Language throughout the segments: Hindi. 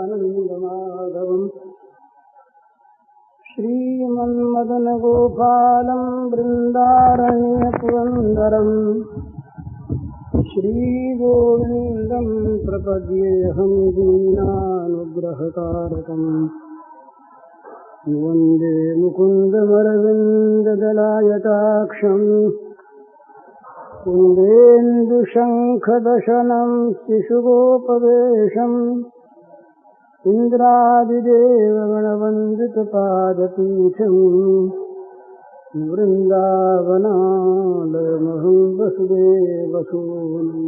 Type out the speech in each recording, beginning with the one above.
आनन्दमाधवम् श्रीमन्मदनगोपालं बृन्दारण्यपुरन्दरम् श्रीगोविन्दं प्रपद्येऽहं दीनानुग्रहकारकम् वन्दे मुकुन्दमरविन्ददलायताक्षम् कुन्देन्दुशङ्खदशनं शिशुगोपवेशम् इन्द्रादिदेवगणवन्दितपादपीठम् वृन्दावनालयमहं वसुदेवसूनुम्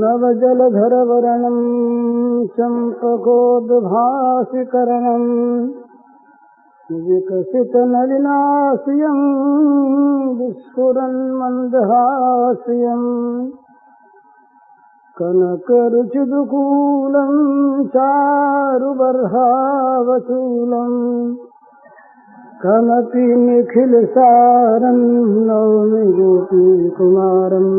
नवजलधरवर्णं चम्पकोद्भासिकरणम् विकसितनलिनास्यं विस्फुरन्मन्दहास्यम् कनकरुचिदुकूलं चारुबर्हावसूलं कमपि निखिलसारं नौमि गोपीकुमारम्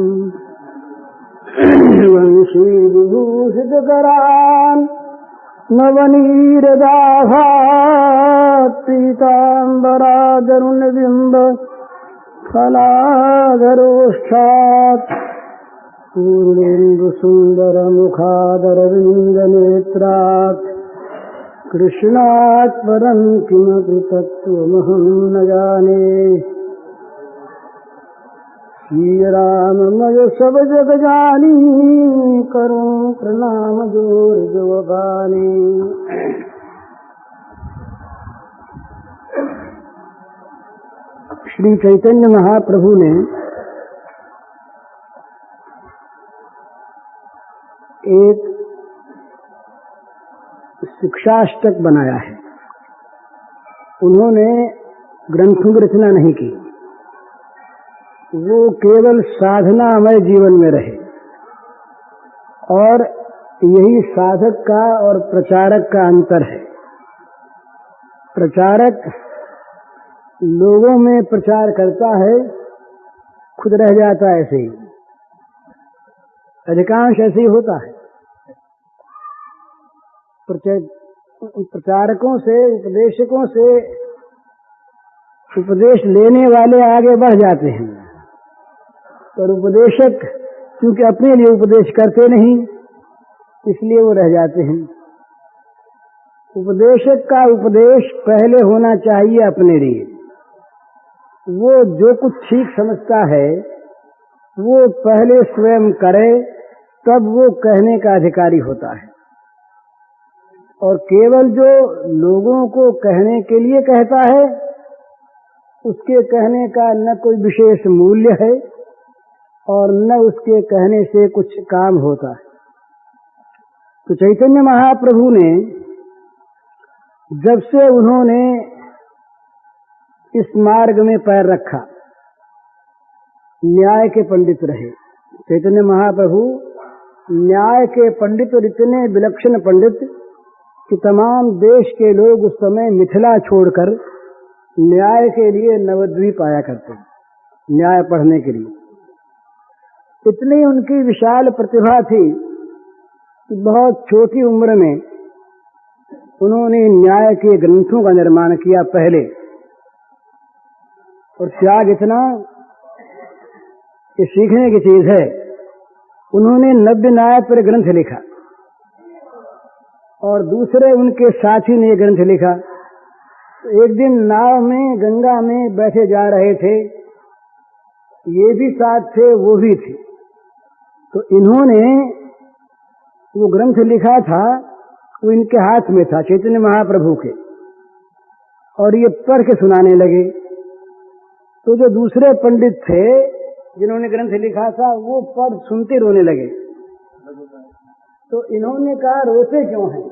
वंशीविभूषितकरान् नवनीरदाभात् पीताम्बरादरुणबिम्ब फलाधरोष्ठात् पूर्णेन्दुसुन्दरमुखादरविन्दनेत्रात् कृष्णात् परं किमपि तत्त्वमहं न जाने। श्रीराममय सब जग जानी करो प्रणाम जोर जवानी। श्री चैतन्य महाप्रभु ने एक शिक्षाष्टक बनाया है। उन्होंने ग्रंथों की रचना नहीं की, वो केवल साधनामय जीवन में रहे और यही साधक का और प्रचारक का अंतर है। प्रचारक लोगों में प्रचार करता है, खुद रह जाता है ऐसे ही, अधिकांश ऐसे ही होता है। प्रचारकों से, उपदेशकों से उपदेश लेने वाले आगे बढ़ जाते हैं, पर उपदेशक क्योंकि अपने लिए उपदेश करते नहीं, इसलिए वो रह जाते हैं। उपदेशक का उपदेश पहले होना चाहिए अपने लिए। वो जो कुछ ठीक समझता है वो पहले स्वयं करे, तब वो कहने का अधिकारी होता है। और केवल जो लोगों को कहने के लिए कहता है, उसके कहने का न कोई विशेष मूल्य है और न उसके कहने से कुछ काम होता है। तो चैतन्य महाप्रभु ने जब से उन्होंने इस मार्ग में पैर रखा, न्याय के पंडित रहे। चैतन्य महाप्रभु न्याय के पंडित और इतने विलक्षण पंडित कि तमाम देश के लोग उस समय मिथिला छोड़कर न्याय के लिए नवद्वीप आया करते, न्याय पढ़ने के लिए। इतनी उनकी विशाल प्रतिभा थी कि बहुत छोटी उम्र में उन्होंने न्याय के ग्रंथों का निर्माण किया पहले। और त्याग इतना कि सीखने की चीज है। उन्होंने 90 न्याय पर ग्रंथ लिखा और दूसरे उनके साथी ने ग्रंथ लिखा। एक दिन नाव में गंगा में बैठे जा रहे थे, ये भी साथ थे, वो भी थे। तो इन्होंने वो ग्रंथ लिखा था, वो इनके हाथ में था, चैतन्य महाप्रभु के, और ये पढ़ के सुनाने लगे। तो जो दूसरे पंडित थे जिन्होंने ग्रंथ लिखा था, वो पढ़ सुनते रोने लगे। तो इन्होंने कहा रोते क्यों हैं?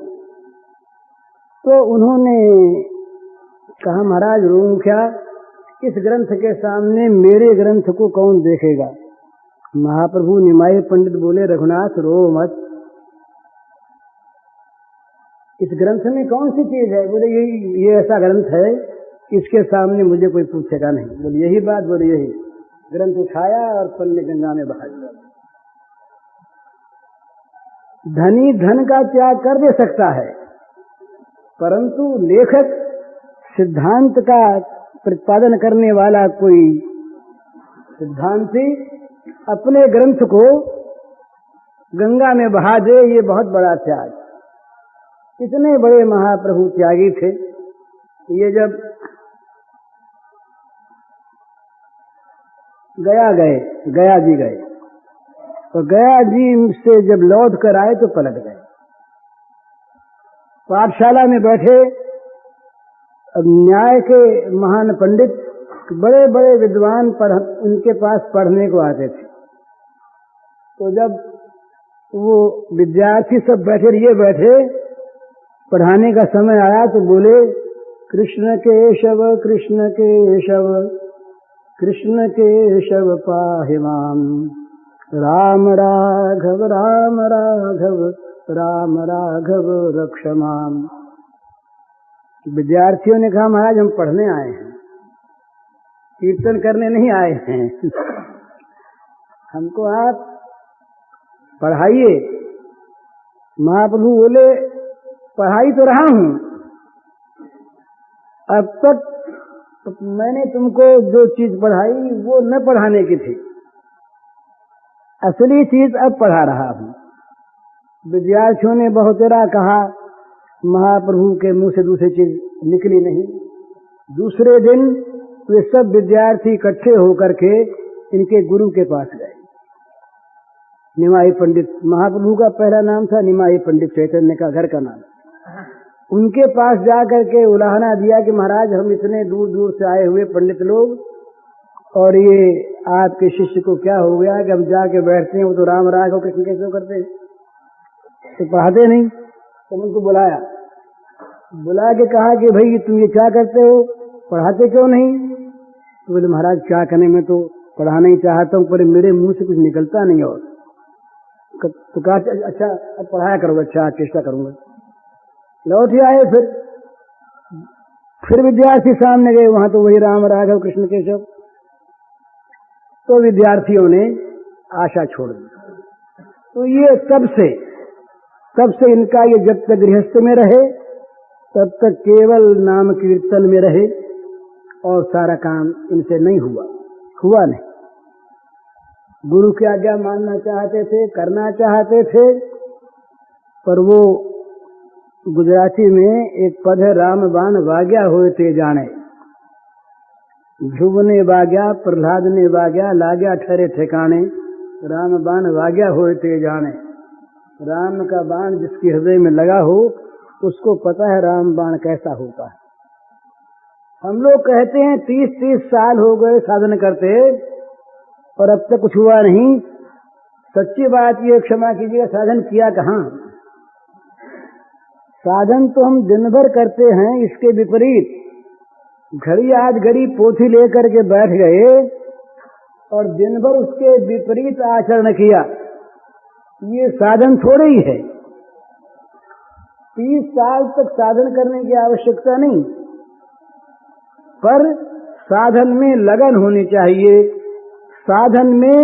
तो उन्होंने कहा महाराज रोऊं क्या, इस ग्रंथ के सामने मेरे ग्रंथ को कौन देखेगा। महाप्रभु निमाई पंडित बोले रघुनाथ रो मत, इस ग्रंथ में कौन सी चीज है? बोले ये ऐसा ग्रंथ है, इसके सामने मुझे कोई पूछेगा नहीं। बोले यही बात? बोले यही। ग्रंथ उठाया और पन्ने गंगा में बहा दिया। धनी धन का त्याग कर दे सकता है, परंतु लेखक सिद्धांत का प्रतिपादन करने वाला कोई सिद्धांती अपने ग्रंथ को गंगा में बहा दे, ये बहुत बड़ा त्याग। इतने बड़े महाप्रभु त्यागी थे। ये जब गया जी गए, तो गया जी से जब लौट कर आए तो पलट गए। पाठशाला में बैठे न्याय के महान पंडित, बड़े बड़े विद्वान उनके पास पढ़ने को आते थे। तो जब वो विद्यार्थी सब बैठे पढ़ाने का समय आया तो बोले, कृष्ण केशव कृष्ण केशव कृष्ण केशव पाहि माम, राम राघव राम राघव राम राघव रक्ष माम। विद्यार्थियों ने कहा, महाराज हम पढ़ने आए हैं, कीर्तन करने नहीं आए हैं। हमको आप पढ़ाइए। महाप्रभु बोले, पढ़ाई तो रहा हूं, अब तक मैंने तुमको जो चीज पढ़ाई वो न पढ़ाने की थी, असली चीज अब पढ़ा रहा हूं। विद्यार्थियों ने बहुतेरा कहा, महाप्रभु के मुंह से दूसरी चीज निकली नहीं। दूसरे दिन वे सब विद्यार्थी इकट्ठे होकर के इनके गुरु के पास गए। निमाई पंडित, महाप्रभु का पहला नाम था निमाई पंडित, चैतन्य का घर का नाम। उनके पास जाकर के उलाहना दिया कि महाराज हम इतने दूर दूर से आए हुए पंडित लोग, और ये आपके शिष्य को क्या हो गया कि हम जाके बैठते हैं, वो तो राम राघव कृष्ण कैसे करते हैं, तो पढ़ाते नहीं। तो उनको बुला के कहा कि भाई तुम ये क्या करते हो, पढ़ाते क्यों नहीं? तो बोले, महाराज क्या करने, मैं तो पढ़ाना ही चाहता हूँ, पर मेरे मुंह से कुछ निकलता नहीं। और तो कहा, अच्छा अब पढ़ाया करूँगा, अच्छा चेष्टा करूँगा। लौट ही आए। फिर विद्यार्थी सामने गए, वहां तो वही राम राघव कृष्ण केशव। तो विद्यार्थियों ने आशा छोड़ दी। तो ये तब से इनका ये जब तक गृहस्थ में रहे तब तक केवल नाम कीर्तन में रहे, और सारा काम इनसे नहीं हुआ नहीं। गुरु की आज्ञा मानना चाहते थे, करना चाहते थे, पर वो गुजराती में एक पद है, राम बाण वाग्या होए ते जाने। ध्रुव ने वाग्या, प्रहलाद ने वाग्या, लाग्या ठहरे ठिकाने, राम बाण वाग्या होए ते जाने। राम का बाण जिसके हृदय में लगा हो उसको पता है राम बाण कैसा होता है। हम लोग कहते हैं 30-30 साल हो गए साधन करते और अब तक कुछ हुआ नहीं। सच्ची बात ये, क्षमा कीजिएगा, साधन किया कहाँ? साधन तो हम दिन भर करते हैं, इसके विपरीत घड़ी आज घड़ी पोथी लेकर के बैठ गए और दिन भर उसके विपरीत आचरण किया, ये साधन थोड़े ही है। 30 साल तक साधन करने की आवश्यकता नहीं, पर साधन में लगन होनी चाहिए, साधन में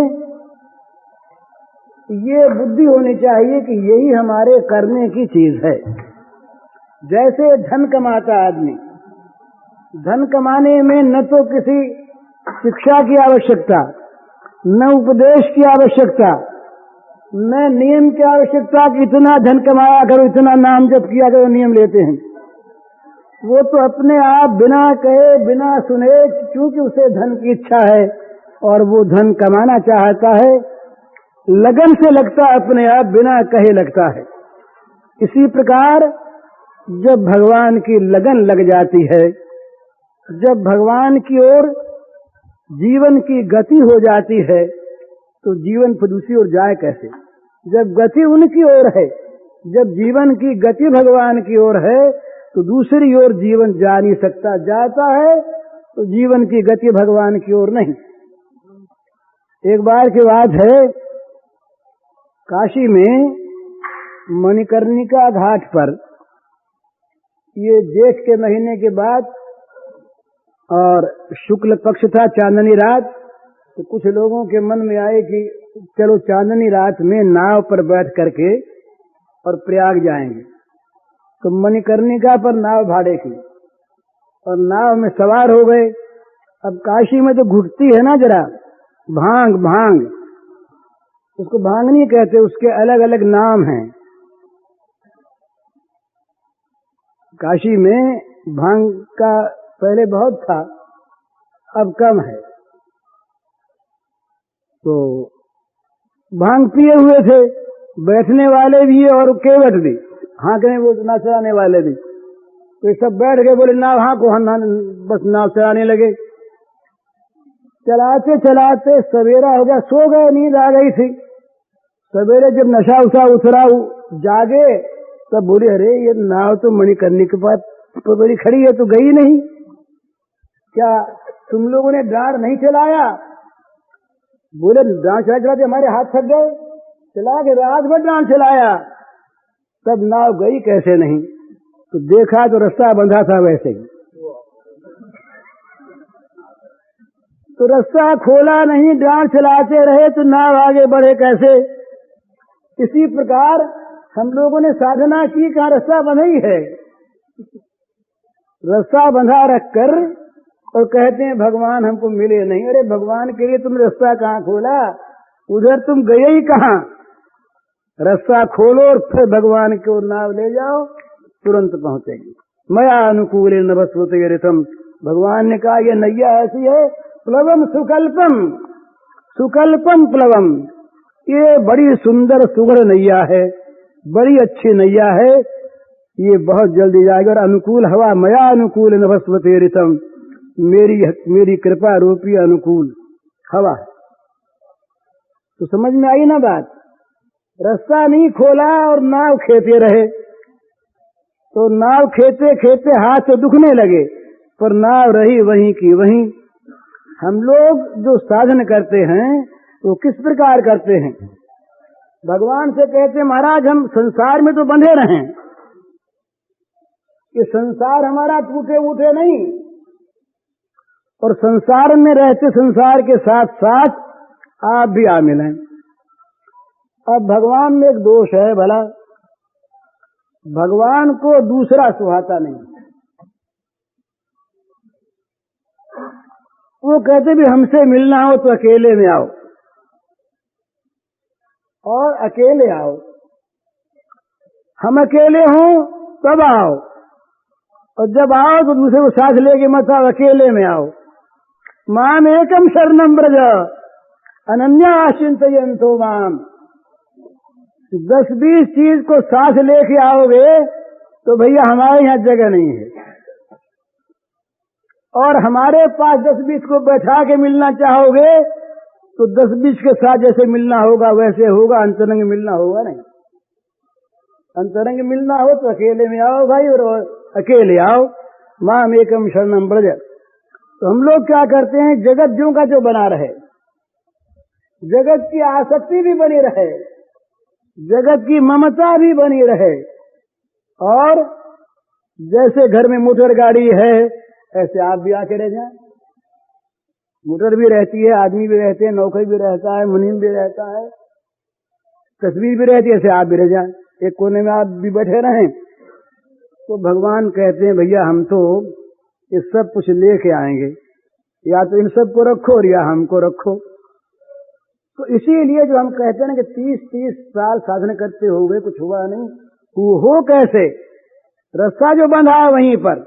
ये बुद्धि होनी चाहिए कि यही हमारे करने की चीज है। जैसे धन कमाता आदमी, धन कमाने में न तो किसी शिक्षा की आवश्यकता, न उपदेश की आवश्यकता, न नियम की आवश्यकता कि इतना धन कमाया करो, इतना नाम जप किया करो, नियम लेते हैं। वो तो अपने आप बिना कहे बिना सुने, क्योंकि उसे धन की इच्छा है और वो धन कमाना चाहता है, लगन से लगता है, अपने आप बिना कहे लगता है। इसी प्रकार जब भगवान की लगन लग जाती है, जब भगवान की ओर जीवन की गति हो जाती है, तो जीवन फिर दूसरी ओर जाए कैसे? जब गति उनकी ओर है, जब जीवन की गति भगवान की ओर है, तो दूसरी ओर जीवन जा नहीं सकता। जाता है तो जीवन की गति भगवान की ओर नहीं। एक बार की बात है, काशी में मणिकर्णिका घाट पर, ये जेठ के महीने के बाद और शुक्ल पक्ष था, चांदनी रात, तो कुछ लोगों के मन में आए कि चलो चांदनी रात में नाव पर बैठ करके और प्रयाग जाएंगे। तो मणिकर्णिका पर नाव भाड़े की और नाव में सवार हो गए। अब काशी में तो घुटती है ना जरा भांग, भांग उसको भांग नहीं कहते, उसके अलग अलग नाम हैं। काशी में भांग का पहले बहुत था, अब कम है। तो भांग पिए हुए थे, बैठने वाले भी और केवट भी, हाँकने वो नाव चलाने वाले भी। तो सब बैठ गए, बोले नाव हाँको, हम बस नाव चलाने लगे। चलाते चलाते सवेरा हो गया, सो गए, नींद आ गई थी। सवेरे जब नशा उशा उतरा जागे, तब बोले अरे ये नाव तो मणिकर्णिका के पास बड़ी खड़ी है, तो गई नहीं क्या? तुम लोगों ने डांड नहीं चलाया? बोले डांड चलाते हमारे हाथ थक गए, चला के रात भर डांड चलाया, तब नाव गई कैसे नहीं? तो देखा तो रास्ता बंधा था वैसे ही, तो रास्ता खोला नहीं, डांड चलाते रहे तो नाव आगे बढ़े कैसे? इसी प्रकार हम लोगों ने साधना की, कहाँ रास्ता बंधा ही है। रास्ता बंधा रखकर और कहते हैं भगवान हमको मिले नहीं। अरे भगवान के लिए तुमने रास्ता कहाँ खोला? उधर तुम गए ही कहाँ? रास्ता खोलो और फिर भगवान को नाव ले जाओ, तुरंत पहुंचेगी। मया अनुकूल नभस्वते रितम। भगवान ने कहा यह नैया ऐसी है, प्लवम सुकल्पम, सुकल्पम प्लवम, ये बड़ी सुंदर सुगढ़ नैया है, बड़ी अच्छी नैया है, ये बहुत जल्दी जाएगी। और अनुकूल हवा, मया अनुकूल नभस्वते रितम, मेरी कृपा रूपी अनुकूल हवा। तो समझ में आई ना बात? रास्ता नहीं खोला और नाव खेते रहे, तो नाव खेते खेते हाथ तो दुखने लगे, पर नाव रही वहीं की वहीं। हम लोग जो साधन करते हैं वो किस प्रकार करते हैं? भगवान से कहते महाराज हम संसार में तो बंधे रहें, ये संसार हमारा टूटे उठे नहीं, और संसार में रहते संसार के साथ साथ आप भी आ मिलें। अब भगवान में एक दोष है भला, भगवान को दूसरा सुहाता नहीं। वो कहते भी हमसे मिलना हो तो अकेले में आओ, और अकेले आओ, हम अकेले हों तब आओ, और जब आओ तो दूसरे को साथ लेके मत आओ, अकेले में आओ। माम एकम शरणम ब्रज अनन्या चिंतयन्तो माम। 10-20 चीज को साथ लेके आओगे तो भैया हमारे यहाँ जगह नहीं है, और हमारे पास 10-20 को बैठा के मिलना चाहोगे तो 10-20 के साथ जैसे मिलना होगा वैसे होगा, अंतरंग मिलना होगा नहीं। अंतरंग मिलना हो तो अकेले में आओ भाई, और अकेले आओ। माम एकम शरणम ब्रज। तो हम लोग क्या करते हैं, जगत ज्यों का जो बना रहे, जगत की आसक्ति भी बनी रहे, जगत की ममता भी बनी रहे, और जैसे घर में मोटर गाड़ी है ऐसे आप भी आके रह जाए। मोटर भी रहती है, आदमी भी रहते हैं, नौकर भी रहता है, मुनीम भी रहता है, तस्वीर भी रहती है, ऐसे आप भी रह जाए, एक कोने में आप भी बैठे रहें। तो भगवान कहते हैं भैया हम तो ये सब कुछ लेके आएंगे, या तो इन सब को रखो और या हमको रखो। तो इसीलिए जो हम कहते हैं ना कि 30-30 साल साधन करते हुए कुछ हुआ नहीं, वो हो कैसे? रास्ता जो बंधा है वहीं पर।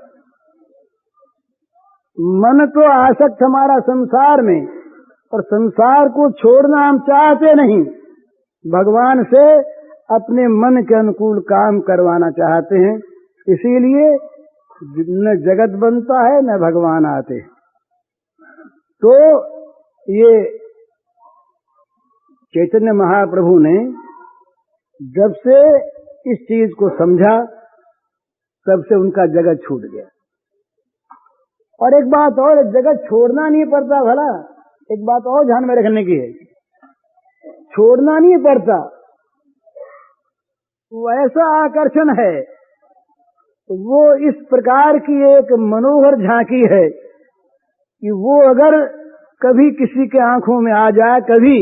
मन तो आसक्त हमारा संसार में, और संसार को छोड़ना हम चाहते नहीं, भगवान से अपने मन के अनुकूल काम करवाना चाहते हैं। इसीलिए न जगत बनता है न भगवान आते। तो ये चैतन्य महाप्रभु ने जब से इस चीज को समझा तब से उनका जगत छूट गया। और एक बात और, जगत छोड़ना नहीं पड़ता भला, एक बात और ध्यान में रखने की है, छोड़ना नहीं पड़ता, वो ऐसा आकर्षण है, वो इस प्रकार की एक मनोहर झांकी है कि वो अगर कभी किसी के आंखों में आ जाए, कभी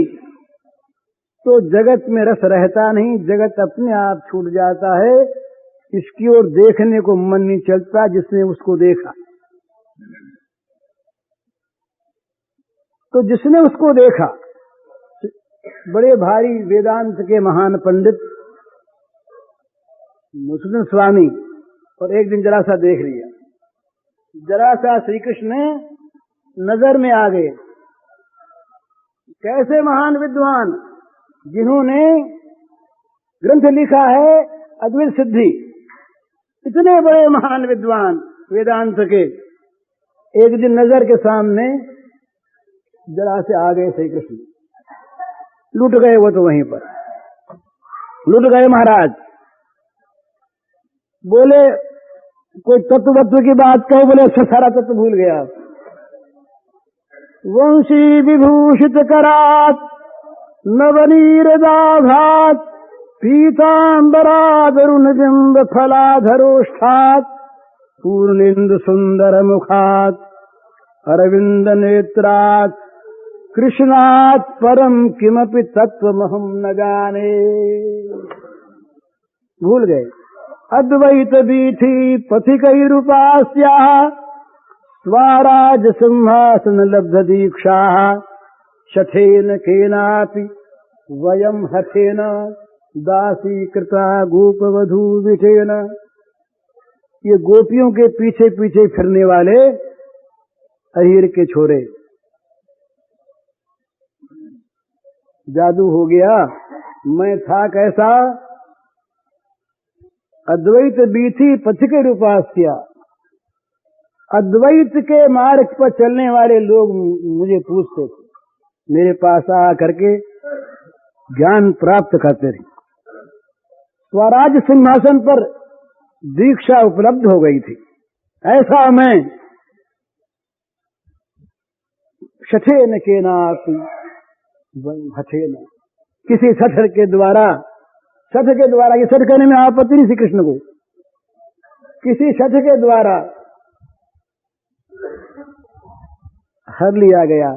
तो जगत में रस रहता नहीं, जगत अपने आप छूट जाता है। इसकी ओर देखने को मन नहीं चलता जिसने उसको देखा। तो जिसने उसको देखा, बड़े भारी वेदांत के महान पंडित मुसलिम स्वामी, और एक दिन जरा सा देख लिया, जरा सा श्री कृष्ण नजर में आ गए। कैसे महान विद्वान, जिन्होंने ग्रंथ लिखा है अद्वैत सिद्धि, इतने बड़े महान विद्वान वेदांत के, एक दिन नजर के सामने जरा से आ गए श्री कृष्ण। लुट गए वो तो वहीं पर, लुट गए महाराज। बोले कोई तत्व की बात कहो, बोले अच्छा सारा तत्व भूल गया। वंशी विभूषित करात नवनीरदाभात पीतांबरादरुण बिंब फलाधरोष्ठात पूर्णेन्दु सुंदर मुखात अरविंद नेत्रात कृष्णात परम किमपि तत्वमहं न जाने। भूल गए। अद्वैत बीठी पथिकैरुपास्या स्वाराज सिंहासन लब्ध दीक्षा शठेन केनापि वयम हठेन दासी कृता गोपवधू विठेन। ये गोपियों के पीछे पीछे फिरने वाले अहीर के छोरे। जादू हो गया। मैं था कैसा? अद्वैत बीथी पथिक रूपास्या। अद्वैत के मार्ग पर चलने वाले लोग मुझे पूछते थे, मेरे पास आ करके ज्ञान प्राप्त करते थे। स्वराज सिंहासन पर दीक्षा उपलब्ध हो गई थी। ऐसा मैं शठेन के नापी हठेन, किसी शठ के द्वारा, ये शठ करने में आपत्ति नहीं श्री कृष्ण को, किसी शठ के द्वारा हर लिया गया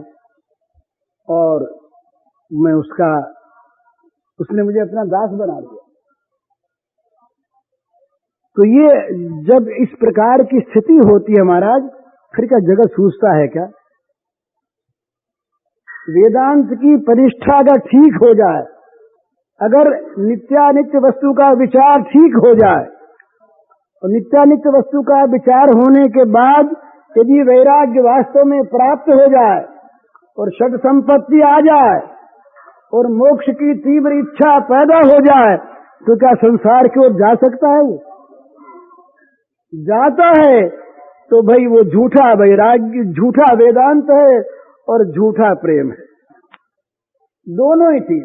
और मैं उसने मुझे अपना दास बना दिया। तो ये जब इस प्रकार की स्थिति होती है महाराज, फिर क्या जगत सूझता है क्या? वेदांत की परिष्ठा अगर ठीक हो जाए, अगर नित्यानित्य वस्तु का विचार ठीक हो जाए, और नित्यानित्य वस्तु का विचार होने के बाद यदि वैराग्य वास्तव में प्राप्त हो जाए और षट संपत्ति आ जाए और मोक्ष की तीव्र इच्छा पैदा हो जाए, तो क्या संसार की ओर जा सकता है? वो जाता है तो भाई वो झूठा वैराग्य, झूठा वेदांत है और झूठा प्रेम है, दोनों ही चीज।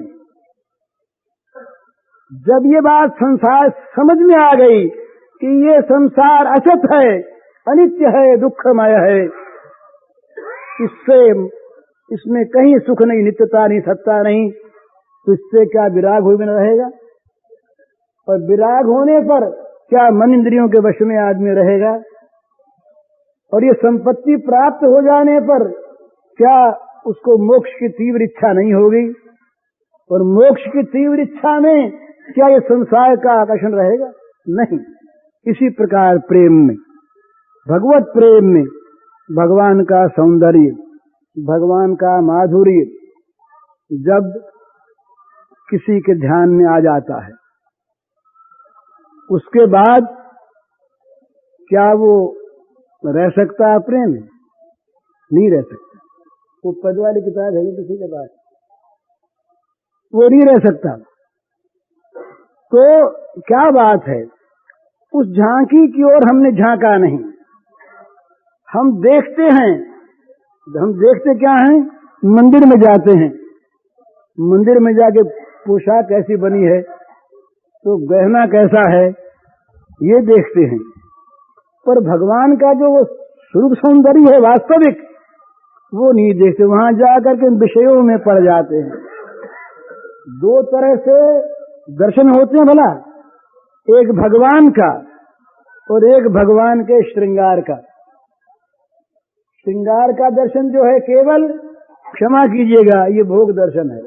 जब ये बात संसार समझ में आ गई कि ये संसार असत है, अनित्य है, दुखमय है, इसमें कहीं सुख नहीं, नित्यता नहीं, सत्ता नहीं, तो इससे क्या विराग हुए बिना रहेगा? और विराग होने पर क्या मन इंद्रियों के वश में आदमी रहेगा? और ये संपत्ति प्राप्त हो जाने पर क्या उसको मोक्ष की तीव्र इच्छा नहीं होगी? और मोक्ष की तीव्र इच्छा में क्या ये संसार का आकर्षण रहेगा? नहीं। इसी प्रकार प्रेम में, भगवत प्रेम में भगवान का सौंदर्य, भगवान का माधुर्य जब किसी के ध्यान में आ जाता है, उसके बाद क्या वो रह सकता है प्रेम? नहीं रह सकता। वो पद वाली किताब है किसी के पास, वो नहीं रह सकता। तो क्या बात है, उस झांकी की ओर हमने झांका नहीं। हम देखते हैं, हम देखते क्या हैं? मंदिर में जाते हैं, मंदिर में जाके पोशाक कैसी बनी है, तो गहना कैसा है, ये देखते हैं। पर भगवान का जो वो स्वरूप सौंदर्य है वास्तविक, वो नहीं देखते। वहां जाकर के विषयों में पड़ जाते हैं। दो तरह से दर्शन होते हैं भला, एक भगवान का और एक भगवान के श्रृंगार का। श्रृंगार का दर्शन जो है केवल, क्षमा कीजिएगा, ये भोग दर्शन है।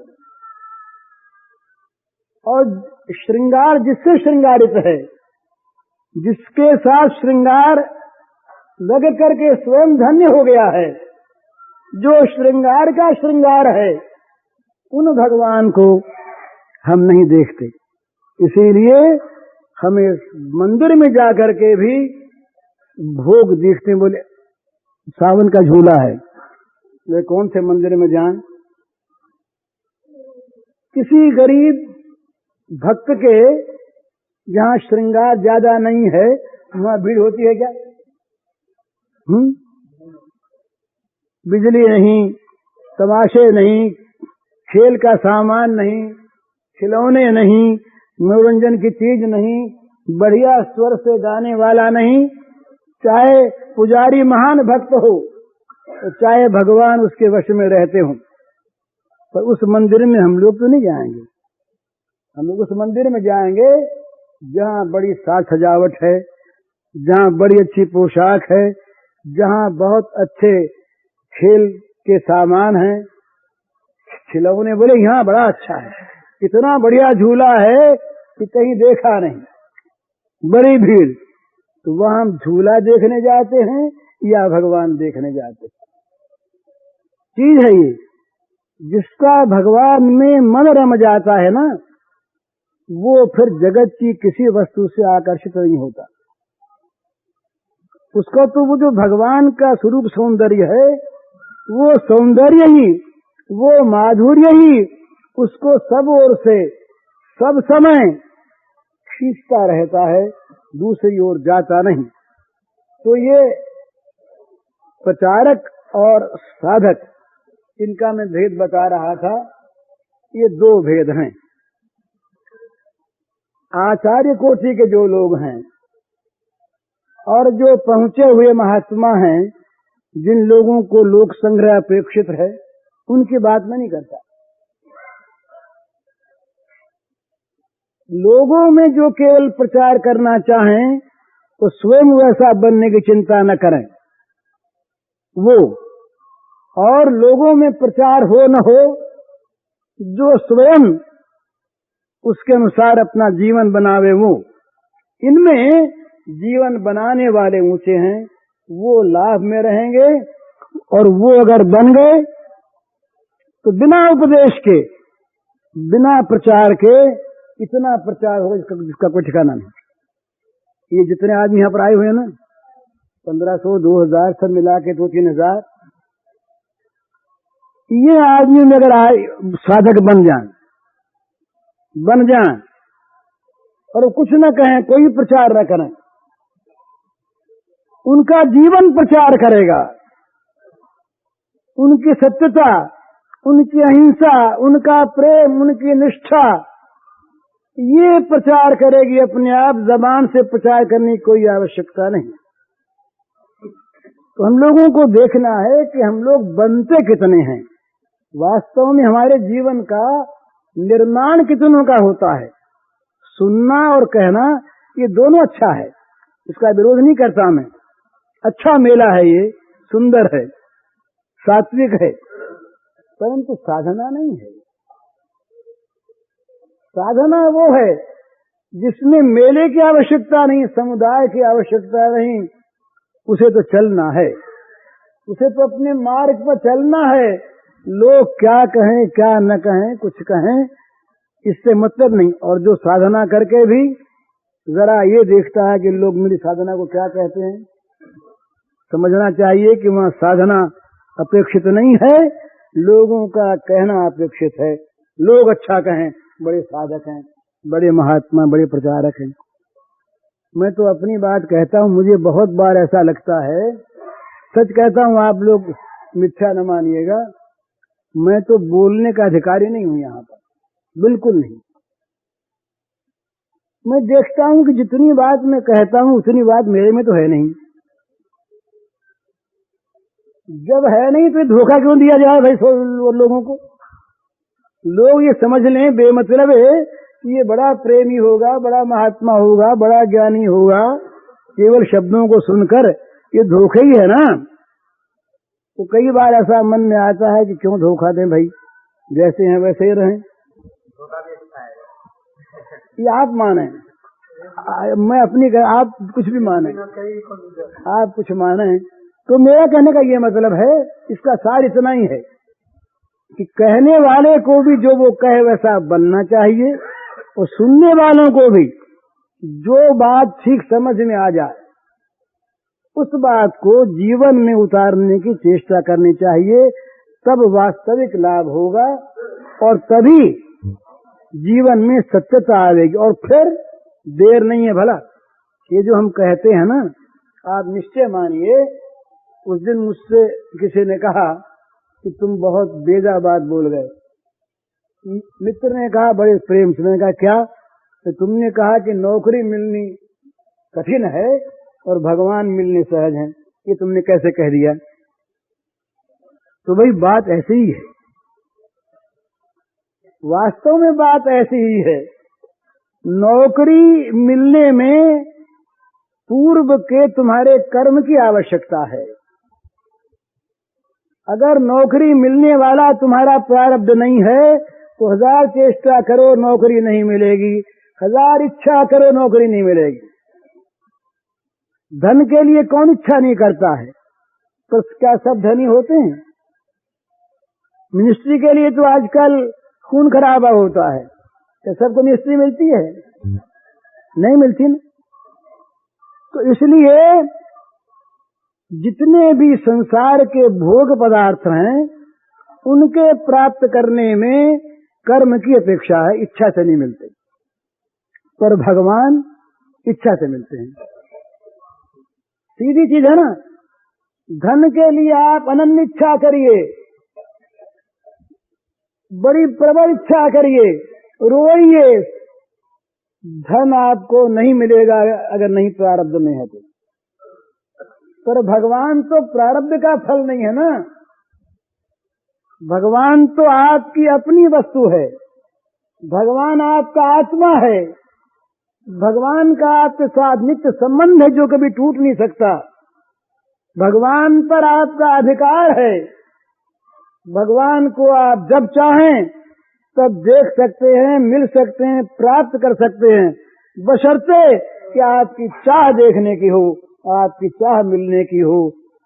और श्रृंगार जिससे श्रृंगारित है, जिसके साथ श्रृंगार लग करके स्वयं धन्य हो गया है, जो श्रृंगार का श्रृंगार है, उन भगवान को हम नहीं देखते। इसीलिए हमें मंदिर में जाकर के भी भोग देखते। बोले सावन का झूला है, वे कौन से मंदिर में जाएं? किसी गरीब भक्त के जहां श्रृंगार ज्यादा नहीं है वहां भीड़ होती है क्या? बिजली नहीं, तमाशे नहीं, खेल का सामान नहीं, खिलौने नहीं, मनोरंजन की चीज नहीं, बढ़िया स्वर से गाने वाला नहीं, चाहे पुजारी महान भक्त हो, चाहे भगवान उसके वश में रहते हो, पर उस मंदिर में हम लोग तो नहीं जाएंगे। हम लोग उस मंदिर में जाएंगे जहाँ बड़ी साज सजावट है, जहाँ बड़ी अच्छी पोशाक है, जहाँ बहुत अच्छे खेल के सामान हैं, खिलौने। बोले यहाँ बड़ा अच्छा है, इतना बढ़िया झूला है कि कहीं देखा नहीं, बड़ी भीड़। तो वहां हम झूला देखने जाते हैं या भगवान देखने जाते हैं? चीज है ये, जिसका भगवान में मन रम जाता है ना, वो फिर जगत की किसी वस्तु से आकर्षित नहीं होता। उसको तो वो जो भगवान का स्वरूप सौंदर्य है, वो सौंदर्य ही, वो माधुर्य ही उसको सब ओर से सब समय खींचता रहता है, दूसरी ओर जाता नहीं। तो ये प्रचारक और साधक, इनका मैं भेद बता रहा था। ये दो भेद हैं। आचार्य कोटि के जो लोग हैं और जो पहुंचे हुए महात्मा हैं, जिन लोगों को लोक संग्रह अपेक्षित है, उनकी बात मैं नहीं करता। लोगों में जो केवल प्रचार करना चाहें तो स्वयं वैसा बनने की चिंता न करें वो, और लोगों में प्रचार हो न हो, जो स्वयं उसके अनुसार अपना जीवन बनावे वो। इनमें जीवन बनाने वाले ऊंचे हैं, वो लाभ में रहेंगे, और वो अगर बन गए तो बिना उपदेश के, बिना प्रचार के इतना प्रचार होगा जिसका कोई ठिकाना नहीं। ये जितने आदमी यहाँ पर आए हुए हैं ना, 1500, 2000 सब मिला के 2-3 हजार, ये आदमी में अगर साधक बन जाएं और कुछ न कहें, कोई प्रचार न करें, उनका जीवन प्रचार करेगा। उनकी सत्यता, उनकी अहिंसा, उनका प्रेम, उनकी निष्ठा, ये प्रचार करेगी अपने आप। जबान से प्रचार करने की कोई आवश्यकता नहीं। तो हम लोगों को देखना है कि हम लोग बनते कितने हैं, वास्तव में हमारे जीवन का निर्माण कितनों का होता है। सुनना और कहना ये दोनों अच्छा है, इसका विरोध नहीं करता मैं। अच्छा मेला है ये, सुंदर है, सात्विक है, परंतु साधना नहीं है। साधना वो है जिसमें मेले की आवश्यकता नहीं, समुदाय की आवश्यकता नहीं, उसे तो चलना है, उसे तो अपने मार्ग पर चलना है। लोग क्या कहें क्या न कहें, कुछ कहें, इससे मतलब नहीं। और जो साधना करके भी जरा ये देखता है कि लोग मेरी साधना को क्या कहते हैं, समझना चाहिए कि वहाँ साधना अपेक्षित नहीं है, लोगों का कहना अपेक्षित है। लोग अच्छा कहें, बड़े साधक हैं, बड़े महात्मा, बड़े प्रचारक हैं। मैं तो अपनी बात कहता हूँ, मुझे बहुत बार ऐसा लगता है, सच कहता हूँ, आप लोग मिथ्या न मानिएगा, मैं तो बोलने का अधिकारी नहीं हूँ यहाँ पर, बिल्कुल नहीं। मैं देखता हूँ कि जितनी बात मैं कहता हूँ उतनी बात मेरे में तो है नहीं। जब है नहीं तो धोखा क्यों दिया जाए भाई लोगों को? लोग ये समझ लें बेमतलब है कि ये बड़ा प्रेमी होगा, बड़ा महात्मा होगा, बड़ा ज्ञानी होगा, केवल शब्दों को सुनकर। ये धोखा ही है ना। तो कई बार ऐसा मन में आता है कि क्यों धोखा दें भाई, जैसे हैं वैसे ही रहें। ये आप माने, मैं अपनी आप कुछ भी माने, आप कुछ माने। तो मेरा कहने का ये मतलब है, इसका सार इतना ही है कि कहने वाले को भी जो वो कहे वैसा बनना चाहिए, और सुनने वालों को भी जो बात ठीक समझ में आ जाए उस बात को जीवन में उतारने की चेष्टा करनी चाहिए। तब वास्तविक लाभ होगा और तभी जीवन में सत्यता आएगी। और फिर देर नहीं है भला। ये जो हम कहते हैं ना, आप निश्चय मानिए, उस दिन मुझसे किसी ने कहा कि तुम बहुत बेजा बात बोल गए। मित्र ने कहा बड़े प्रेम से, मैंने कहा क्या? तो तुमने कहा कि नौकरी मिलनी कठिन है और भगवान मिलने सहज हैं। ये तुमने कैसे कह दिया? तो भाई बात ऐसी ही है, वास्तव में बात ऐसी ही है। नौकरी मिलने में पूर्व के तुम्हारे कर्म की आवश्यकता है। अगर नौकरी मिलने वाला तुम्हारा प्रारब्ध नहीं है तो 1000 चेष्टा करो नौकरी नहीं मिलेगी, 1000 इच्छा करो नौकरी नहीं मिलेगी। धन के लिए कौन इच्छा नहीं करता है? तो क्या सब धनी होते हैं? मिनिस्ट्री के लिए तो आजकल खून खराबा होता है। क्या सबको मिनिस्ट्री मिलती है? नहीं मिलती ना। तो इसलिए जितने भी संसार के भोग पदार्थ हैं उनके प्राप्त करने में कर्म की अपेक्षा है, इच्छा से नहीं मिलते। पर भगवान इच्छा से मिलते हैं। सीधी चीज है ना। धन के लिए आप अनन्य इच्छा करिए, बड़ी प्रबल इच्छा करिए, रोइए, धन आपको नहीं मिलेगा अगर नहीं प्रारब्ध में है तो। पर भगवान तो प्रारब्ध का फल नहीं है ना। भगवान तो आपकी अपनी वस्तु है। भगवान आपका आत्मा है। भगवान का आपके साथ नित्य संबंध है जो कभी टूट नहीं सकता। भगवान पर आपका अधिकार है। भगवान को आप जब चाहें तब देख सकते हैं, मिल सकते हैं, प्राप्त कर सकते हैं, बशर्ते कि आपकी चाह देखने की हो, आपकी चाह मिलने की हो,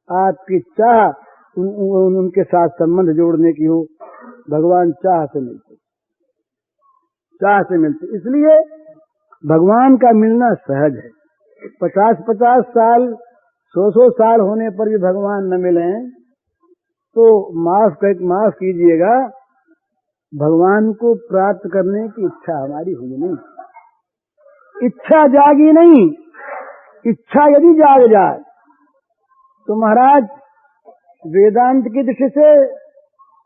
आपकी चाह उनके साथ संबंध जोड़ने की हो। भगवान चाह से मिलते, चाह से मिलते। इसलिए भगवान का मिलना सहज है। 50-50 साल, 100-100 साल होने पर भी भगवान न मिले तो माफ कीजिएगा, भगवान को प्राप्त करने की इच्छा हमारी हुई नहीं। इच्छा जागी नहीं। इच्छा यदि जाग जाए तो महाराज वेदांत की दृष्टि से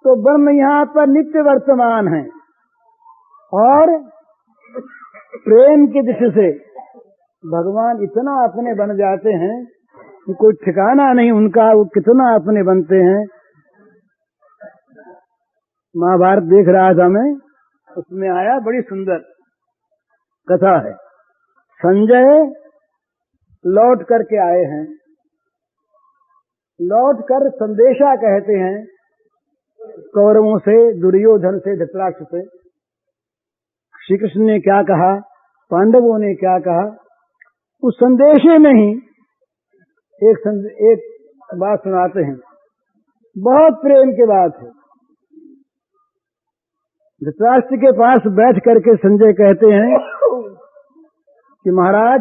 तो ब्रह्म यहाँ पर नित्य वर्तमान है, और प्रेम की दृष्टि से भगवान इतना अपने बन जाते हैं कि कोई ठिकाना नहीं उनका, वो कितना अपने बनते हैं। महाभारत देख रहा था मैं, उसमें आया, बड़ी सुंदर कथा है। संजय लौट करके आए हैं, लौट कर संदेशा कहते हैं कौरवों से, दुर्योधन से, धृतराष्ट्र से। श्री कृष्ण ने क्या कहा, पांडवों ने क्या कहा, उस संदेशे में ही एक बात सुनाते हैं, बहुत प्रेम की बात है। धृतराष्ट्र के पास बैठ करके संजय कहते हैं कि महाराज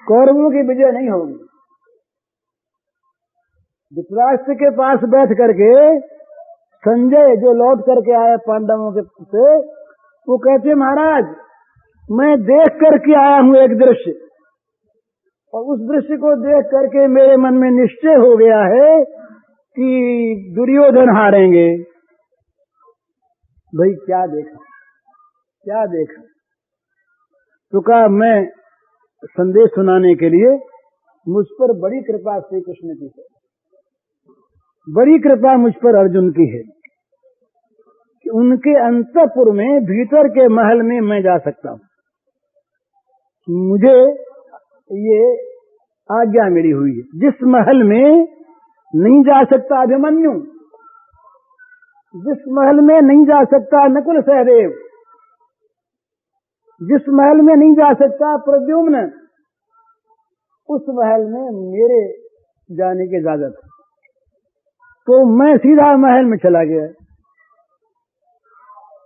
कौरवों की विजय नहीं होगी। धृतराष्ट्र के पास बैठ करके संजय जो लौट करके आए पांडवों के से, वो कहते महाराज मैं देख करके आया हूं एक दृश्य, और उस दृश्य को देख करके मेरे मन में निश्चय हो गया है कि दुर्योधन हारेंगे। भाई क्या देखा, क्या देखा? तो कहा मैं संदेश सुनाने के लिए मुझ पर बड़ी कृपा श्री कृष्ण की है, बड़ी कृपा मुझ पर अर्जुन की है कि उनके अंतःपुर में, भीतर के महल में मैं जा सकता हूं। मुझे ये आज्ञा मिली हुई है। जिस महल में नहीं जा सकता अभिमन्यु, जिस महल में नहीं जा सकता नकुल सहदेव, जिस महल में नहीं जा सकता प्रद्युम्न, उस महल में मेरे जाने की इजाजत है। तो मैं सीधा महल में चला गया।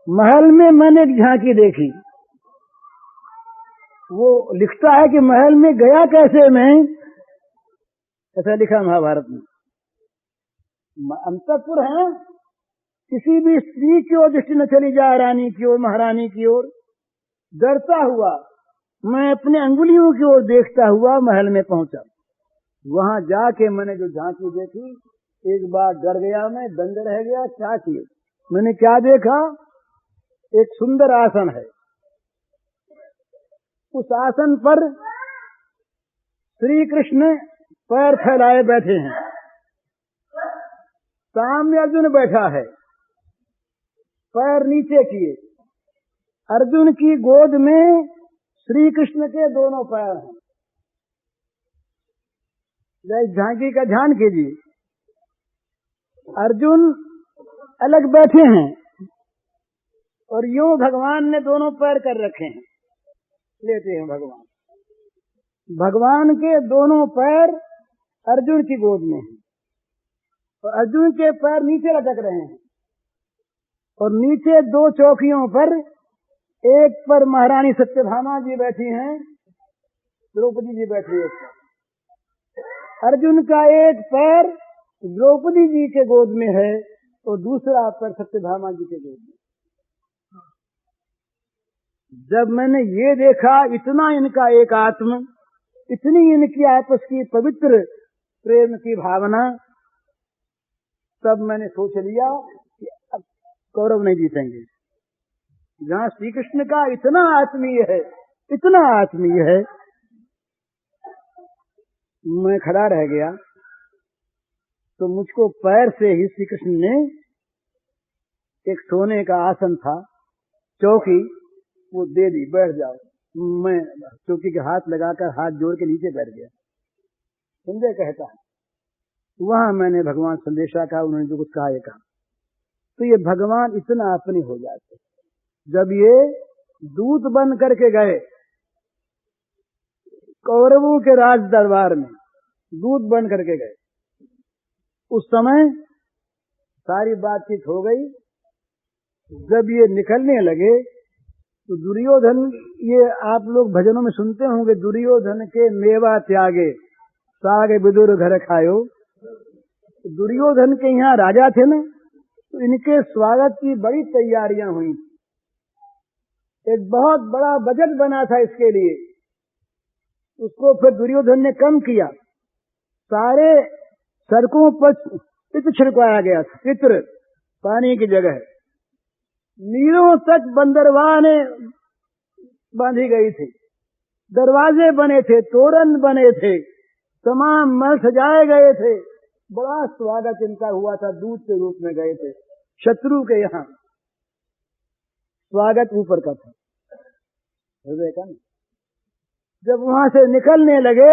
महल में मैंने एक झांकी देखी। वो लिखता है कि महल में गया कैसे मैं, ऐसा लिखा महाभारत में। अंतःपुर है, किसी भी स्त्री की ओर दृष्टि न चली जाए, रानी की ओर, महारानी की ओर। डरता हुआ मैं अपने अंगुलियों की ओर देखता हुआ महल में पहुंचा। वहां जाके मैंने जो झांकी देखी, एक बार डर गया मैं, दंग रह गया। क्या किए, मैंने क्या देखा, एक सुंदर आसन है। उस आसन पर श्री कृष्ण पैर फैलाए बैठे हैं। सामने अर्जुन बैठा है, पैर नीचे किए। अर्जुन की गोद में श्री कृष्ण के दोनों पैर हैं। इस झांकी का ध्यान कीजिए। अर्जुन अलग बैठे हैं और यूं भगवान ने दोनों पैर कर रखे हैं, लेते हैं भगवान। भगवान के दोनों पैर अर्जुन की गोद में हैं और अर्जुन के पैर नीचे लटक रहे हैं। और नीचे दो चौकियों पर, एक पर महारानी सत्यभामा जी बैठी हैं, द्रौपदी जी बैठी है। अर्जुन का एक पैर द्रौपदी जी के गोद में है और दूसरा पैर सत्यभामा जी के गोद में। जब मैंने ये देखा, इतना इनका एक आत्म, इतनी इनकी आपस की पवित्र प्रेम की भावना, तब मैंने सोच लिया कि अब कौरव नहीं जीतेंगे। जहां श्री कृष्ण का इतना आत्मीय है, इतना आत्मीय है। मैं खड़ा रह गया तो मुझको पैर से ही श्री कृष्ण ने, एक सोने का आसन था, चौकी, वो दे दी, बैठ जाओ। मैं चौकी के हाथ लगाकर हाथ जोड़ के नीचे बैठ गया। संजय कहता है वहां मैंने भगवान संदेशा का, उन्होंने जो कुछ कहा ये कहा। तो ये भगवान इतना अपने हो जाते। जब ये दूत बन करके गए कौरवों के राज दरबार में, दूत बन करके गए, उस समय सारी बातचीत हो गई। जब ये निकलने लगे तो दुर्योधन, ये आप लोग भजनों में सुनते होंगे, दुर्योधन के मेवा त्यागे सागे विदुर घर खायो। दुर्योधन के यहाँ राजा थे ना, तो इनके स्वागत की बड़ी तैयारियां हुई। एक बहुत बड़ा बजट बना था इसके लिए, उसको फिर दुर्योधन ने कम किया। सारे सड़कों पर चित्र छिड़काया गया था, चित्र पानी की जगह। मीलों तक बंदरवाने बांधी गई थी, दरवाजे बने थे, तोरण बने थे, तमाम महल सजाए गए थे। बड़ा स्वागत इनका हुआ था, दूत के रूप में गए थे शत्रु के यहाँ। स्वागत ऊपर का था, हृदय का नहीं। जब वहां से निकलने लगे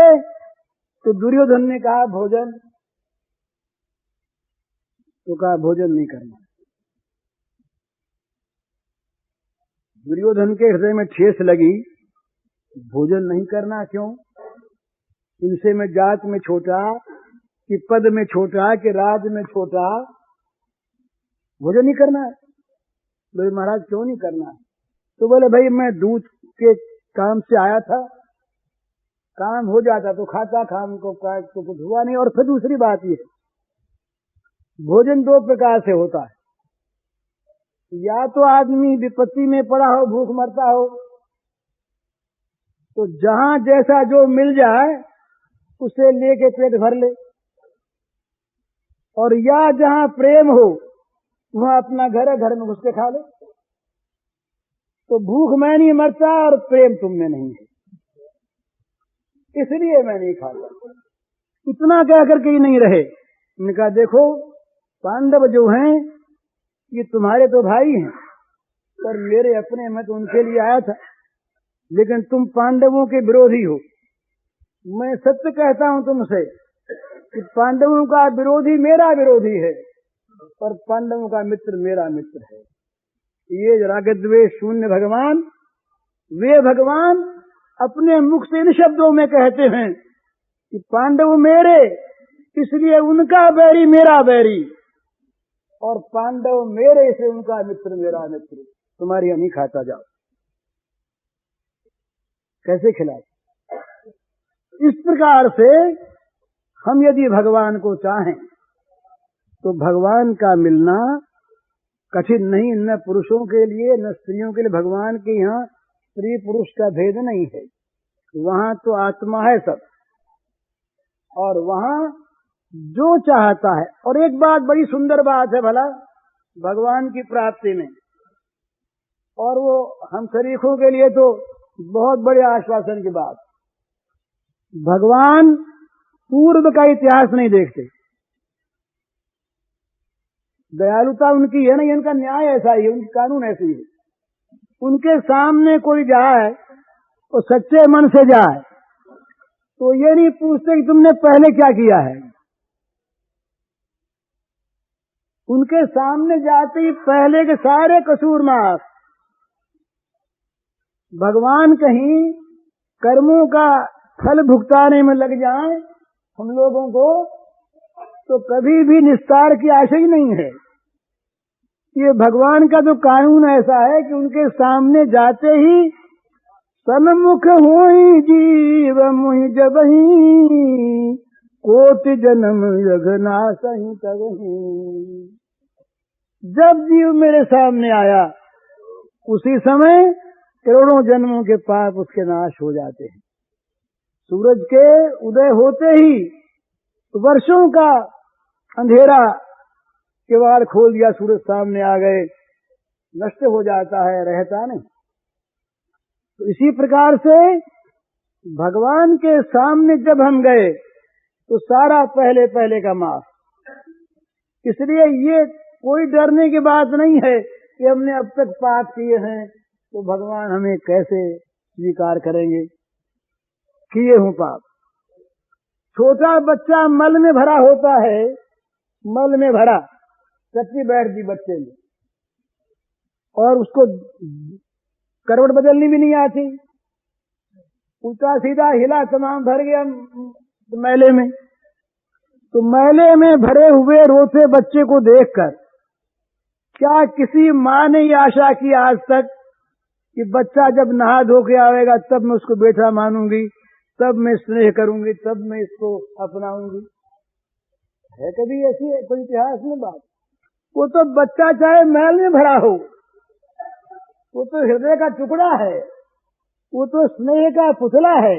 तो दुर्योधन ने कहा भोजन, तो कहा भोजन नहीं करना। दुर्योधन के हृदय में ठेस लगी, भोजन नहीं करना क्यों? इनसे मैं जात में छोटा, कि पद में छोटा, कि राज में छोटा, भोजन नहीं करना है। बोले महाराज क्यों नहीं करना है? तो बोले भाई मैं दूध के काम से आया था, काम हो जाता तो खाता, काम को कुछ हुआ नहीं। और फिर दूसरी बात ये, भोजन दो प्रकार से होता है। या तो आदमी विपत्ति में पड़ा हो, भूख मरता हो, तो जहां जैसा जो मिल जाए उसे लेके पेट भर ले, और या जहां प्रेम हो वहां अपना घर है, घर में घुस के खा ले। तो भूख मैं नहीं मरता और प्रेम तुम में नहीं है, इसलिए मैं नहीं खाता। इतना कह करके ही नहीं रहे। उन्होंने कहा देखो पांडव जो हैं ये तुम्हारे तो भाई हैं, पर मेरे अपने, मैं तो उनके लिए आया था, लेकिन तुम पांडवों के विरोधी हो। मैं सत्य कहता हूं तुमसे कि पांडवों का विरोधी मेरा विरोधी है और पांडवों का मित्र मेरा मित्र है। ये राग द्वेष शून्य भगवान वे भगवान अपने मुख से इन शब्दों में कहते हैं कि पांडव मेरे, इसलिए उनका बैरी मेरा बैरी, और पांडव मेरे से उनका मित्र मेरा मित्र। तुम्हारी नहीं खाता जाओ। कैसे खिलाए? इस प्रकार से हम यदि भगवान को चाहें तो भगवान का मिलना कठिन नहीं, न पुरुषों के लिए न स्त्रियों के लिए। भगवान के यहाँ स्त्री पुरुष का भेद नहीं है, वहां तो आत्मा है सब, और वहां जो चाहता है। और एक बात बड़ी सुंदर बात है भला भगवान की प्राप्ति में, और वो हम शरीकों के लिए तो बहुत बड़े आश्वासन की बात। भगवान पूर्व का इतिहास नहीं देखते। दयालुता उनकी है नहीं, उनका न्याय ऐसा ही है, उनकी कानून ऐसी है। उनके सामने कोई जाए तो सच्चे मन से जाए तो ये नहीं पूछते कि तुमने पहले क्या किया है। उनके सामने जाते ही पहले के सारे कसूर माफ। भगवान कहीं कर्मों का फल भुगताने में लग जाए हम लोगों को तो कभी भी निस्तार की आशा ही नहीं है। ये भगवान का जो कानून ऐसा है कि उनके सामने जाते ही सन्मुख होई जीव मुहि जबहि, कोटि जन्म यघना सही तबहि। जब जीव मेरे सामने आया उसी समय करोड़ों जन्मों के पाप उसके नाश हो जाते हैं। सूरज के उदय होते ही वर्षों का अंधेरा किवाड़ खोल दिया, सूरज सामने आ गए, नष्ट हो जाता है, रहता नहीं। तो इसी प्रकार से भगवान के सामने जब हम गए तो सारा पहले पहले का माफ। इसलिए ये कोई डरने की बात नहीं है कि हमने अब तक पाप किए हैं तो भगवान हमें कैसे स्वीकार करेंगे। किए हूं पाप। छोटा बच्चा मल में भरा होता है, मल में भरा, चट्टी बैठ दी बच्चे में और उसको करवट बदलनी भी नहीं आती, उल्टा सीधा हिला तमाम भर गया मैले में। तो मैले में भरे हुए रोते बच्चे को देखकर क्या किसी माँ ने ये आशा की आज तक कि बच्चा जब नहा धो के आएगा तब मैं उसको बेटा मानूंगी, तब मैं स्नेह करूंगी, तब मैं इसको अपनाऊंगी? है कभी ऐसी कोई इतिहास में बात? वो तो बच्चा चाहे मैल में भरा हो, वो तो हृदय का टुकड़ा है, वो तो स्नेह का पुतला है।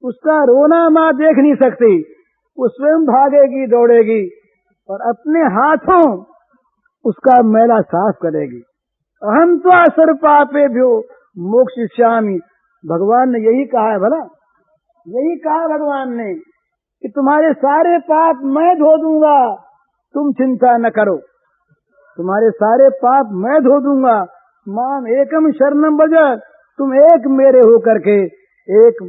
उसका रोना माँ देख नहीं सकती, वो स्वयं भागेगी दौड़ेगी और अपने हाथों उसका मैला साफ करेगी। अहम तो असर पापे भ्यो मोक्षयिष्यामि। भगवान ने यही कहा है भला, यही कहा भगवान ने कि तुम्हारे सारे पाप मैं धो दूंगा, तुम चिंता न करो, तुम्हारे सारे पाप मैं धो दूंगा। माम एकम शरणम भज, तुम एक मेरे हो करके, एक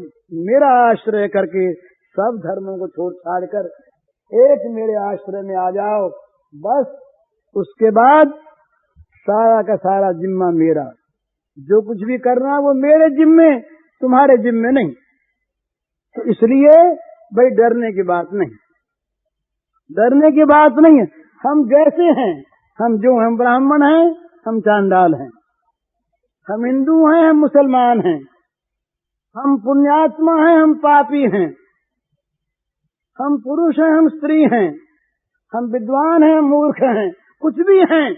मेरा आश्रय करके सब धर्मों को छोड़ छाड़ कर एक मेरे आश्रय में आ जाओ। बस उसके बाद सारा का सारा जिम्मा मेरा, जो कुछ भी करना वो मेरे जिम्मे, तुम्हारे जिम्मे नहीं। तो इसलिए भाई डरने की बात नहीं, डरने की बात नहीं है। हम जैसे हैं, हम जो हम ब्राह्मण हैं, हम चांडाल हैं, हम हिंदू हैं, हम मुसलमान हैं, हम पुण्यात्मा हैं, हम पापी हैं, हम पुरुष हैं, हम स्त्री हैं, हम विद्वान हैं, हम मूर्ख हैं, कुछ भी हैं।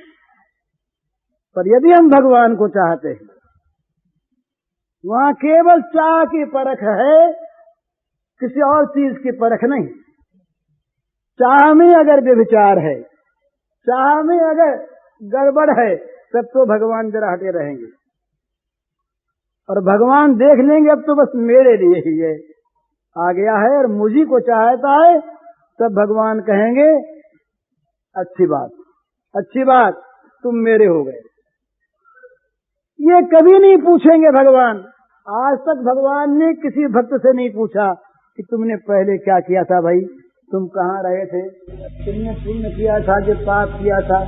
पर यदि हम भगवान को चाहते हैं, वहां केवल चाह की परख है, किसी और चीज की परख नहीं। चाह में अगर व्यभिचार है, चाह में अगर गड़बड़ है, तब तो भगवान जरा हटे रहेंगे और भगवान देख लेंगे अब तो बस मेरे लिए ही ये आ गया है और मुझी को चाहता है। तब भगवान कहेंगे अच्छी बात, अच्छी बात, तुम मेरे हो गए। ये कभी नहीं पूछेंगे भगवान। आज तक भगवान ने किसी भक्त से नहीं पूछा कि तुमने पहले क्या किया था भाई, तुम कहाँ रहे थे, तुमने पुण्य किया था कि पाप किया था।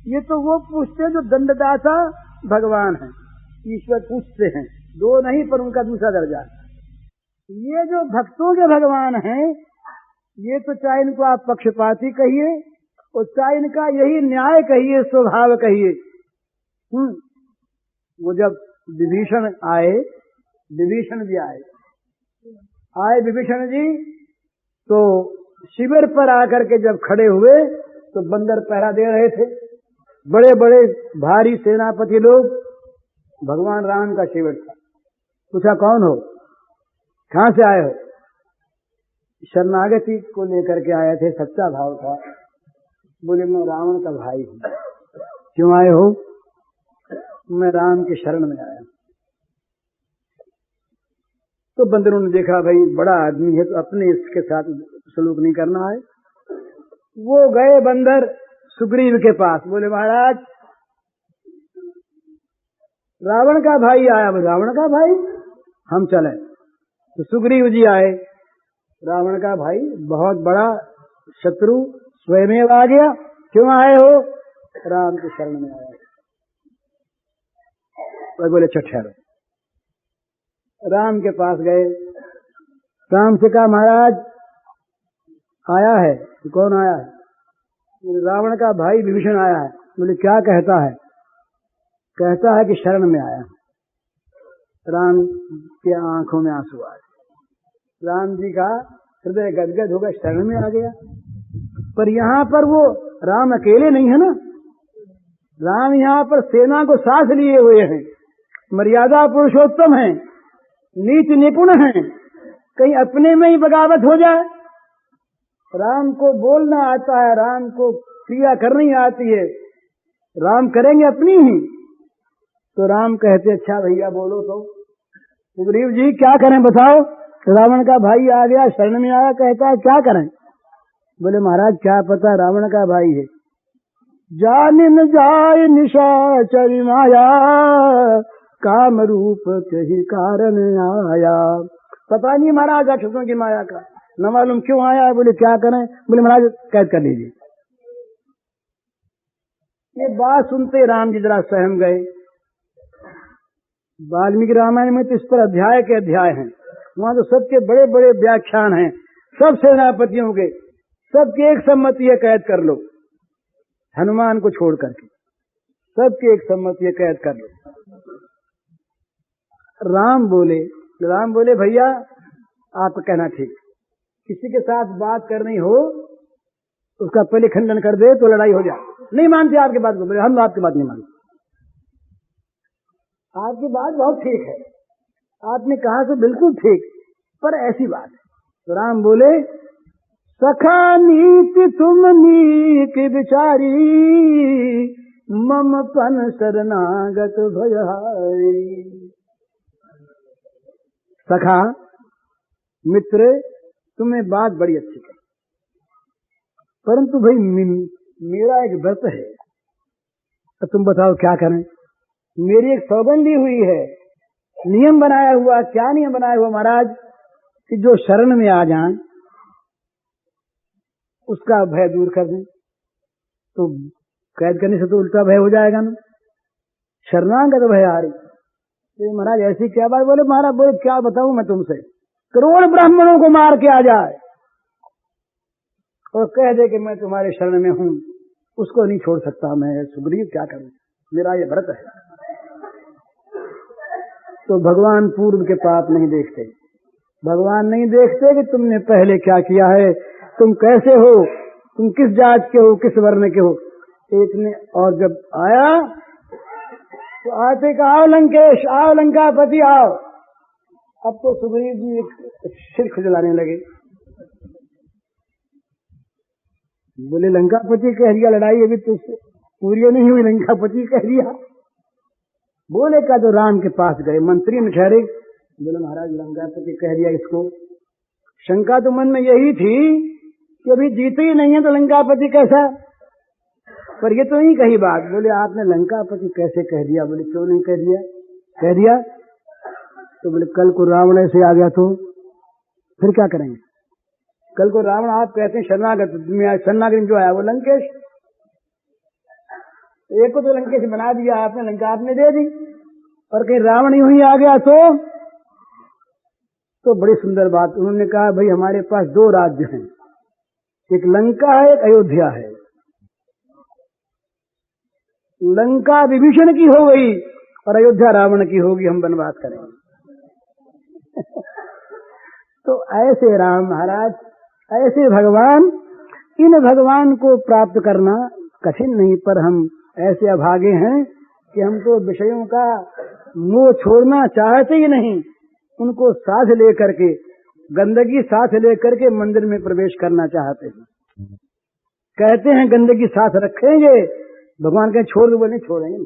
ये तो वो पूछते जो दंडदाता भगवान है, ईश्वर पूछते हैं दो नहीं पर उनका दूसरा दर्जा। ये जो भक्तों के भगवान हैं, ये तो चाहे इनको आप पक्षपाती कहिए और चाहे इनका यही न्याय कहिए, स्वभाव कहिए। वो जब विभीषण आए, विभीषण जी आए विभीषण जी तो शिविर पर आकर के जब खड़े हुए तो बंदर पहरा दे रहे थे, बड़े बड़े भारी सेनापति लोग। भगवान राम का शिविर था। पूछा कौन हो, कहां से आए हो? शरणागति को लेकर के आए थे, सच्चा भाव था। बोले मैं रावण का भाई हूं। क्यों आए हो? मैं राम के शरण में आया। तो बंदरों ने देखा भाई बड़ा आदमी है तो अपने इसके साथ सलूक नहीं करना है। वो गए बंदर सुग्रीव के पास। बोले महाराज रावण का भाई आया। बोले रावण का भाई, हम चले। तो सुग्रीव जी आए। रावण का भाई बहुत बड़ा शत्रु स्वयं आ गया। क्यों आए हो? राम के शरण में आया। तो बोले ठहरो। राम के पास गए। राम से कहा महाराज आया है। तो कौन आया है? बोले रावण का भाई विभीषण आया है। बोले क्या कहता है? कहता है कि शरण में आया। राम के आंखों में आंसू आए। राम जी का हृदय गदगद होगा, शरण में आ गया। पर यहाँ पर वो राम अकेले नहीं है ना, राम यहाँ पर सेना को साथ लिए हुए हैं, मर्यादा पुरुषोत्तम हैं, नीति निपुण हैं। कहीं अपने में ही बगावत हो जाए। राम को बोलना आता है, राम को क्रिया करनी आती है, राम करेंगे अपनी ही। तो राम कहते अच्छा भैया बोलो। तो सुग्रीव जी क्या करें बताओ? रावण का भाई आ गया, शरण में आया, कहता है क्या करें? बोले महाराज क्या पता, रावण का भाई है। जान न जाय निशाचर माया, काम रूप कही कारण आया। पता नहीं महाराज राक्षसों की माया का, न मालूम क्यों आया। बोले क्या करें? बोले महाराज कैद कर लीजिए। ये बात सुनते राम जी जरा सहम गए। वाल्मीकि रामायण में तो इस पर अध्याय के अध्याय हैं, वहां तो सबके बड़े बड़े व्याख्यान हैं, सब सेनापतियों के, सबकी एक सम्मति है कैद कर लो, हनुमान को छोड़ करके सबकी एक सम्मति है कैद कर लो। राम बोले भैया आप कहना ठीक, किसी के साथ बात करनी हो उसका पहले खंडन कर दे तो लड़ाई हो जाए। नहीं मानते आपकी बात को। बोले हम आपकी बात नहीं मानते, आपकी बात बहुत ठीक है, आपने कहा तो बिल्कुल ठीक, पर ऐसी बात है। तो राम बोले सखा नीति तुम नीक विचारी, मम पन शरणागत भयहारी। सखा मित्र तुम्हें बात बड़ी अच्छी है, परंतु भाई मेरा एक व्रत है, तो तुम बताओ क्या करें? मेरी एक सौगंध ली हुई है, नियम बनाया हुआ। क्या नियम बनाया हुआ महाराज? कि जो शरण में आ जाए उसका भय दूर कर दें। तो कैद करने से तो उल्टा भय हो जाएगा ना, शरणागत भयहारी। तो महाराज ऐसी क्या बात? बोले महाराज बोले क्या बताऊं मैं तुमसे, करोड़ ब्राह्मणों को मार के आ जाए और कह दे कि मैं तुम्हारे शरण में हूं, उसको नहीं छोड़ सकता मैं। सुग्रीव क्या करूं, मेरा ये व्रत है। तो भगवान पूर्व के पाप नहीं देखते, भगवान नहीं देखते कि तुमने पहले क्या किया है, तुम कैसे हो, तुम किस जात के हो, किस वर्ण के हो। एक ने और जब आया तो आते कहा आओ लंकेश, आओ लंकापति आओ। अब तो सुग्रीव जी एक सिर खुजलाने लगे। बोले लंकापति कह दिया, लड़ाई अभी तो पूरी नहीं हुई, लंकापति कह दिया। बोले का तो राम के पास गए, मंत्री में ठहरे। बोले महाराज लंकापति कह दिया इसको। शंका तो मन में यही थी कि अभी जीते ही नहीं है तो लंकापति कैसा, पर ये तो नहीं कही बात। बोले आपने लंकापति कैसे कह दिया? बोले क्यों नहीं कह दिया? कह दिया तो बोले कल को रावण ऐसे आ गया तो फिर क्या करेंगे? कल को रावण आप कहते हैं शरणागत, शरणागत जो आया वो लंकेश, एक को तो लंकेश बना दिया आपने, लंका आपने दे दी, और कहीं रावण यूं ही आ गया तो बड़ी सुंदर बात उन्होंने कहा, भाई हमारे पास 2 राज्य हैं, एक लंका है, एक अयोध्या है। लंका विभीषण की हो गई और अयोध्या रावण की होगी, हम वनवास करेंगे। तो ऐसे राम महाराज, ऐसे भगवान, इन भगवान को प्राप्त करना कठिन नहीं, पर हम ऐसे अभागे हैं कि हम तो विषयों का मोह छोड़ना चाहते ही नहीं। उनको साथ लेकर के, गंदगी साथ लेकर के मंदिर में प्रवेश करना चाहते हैं। कहते हैं गंदगी साथ रखेंगे, भगवान कहें छोड़ दो, नहीं छोड़ेंगे,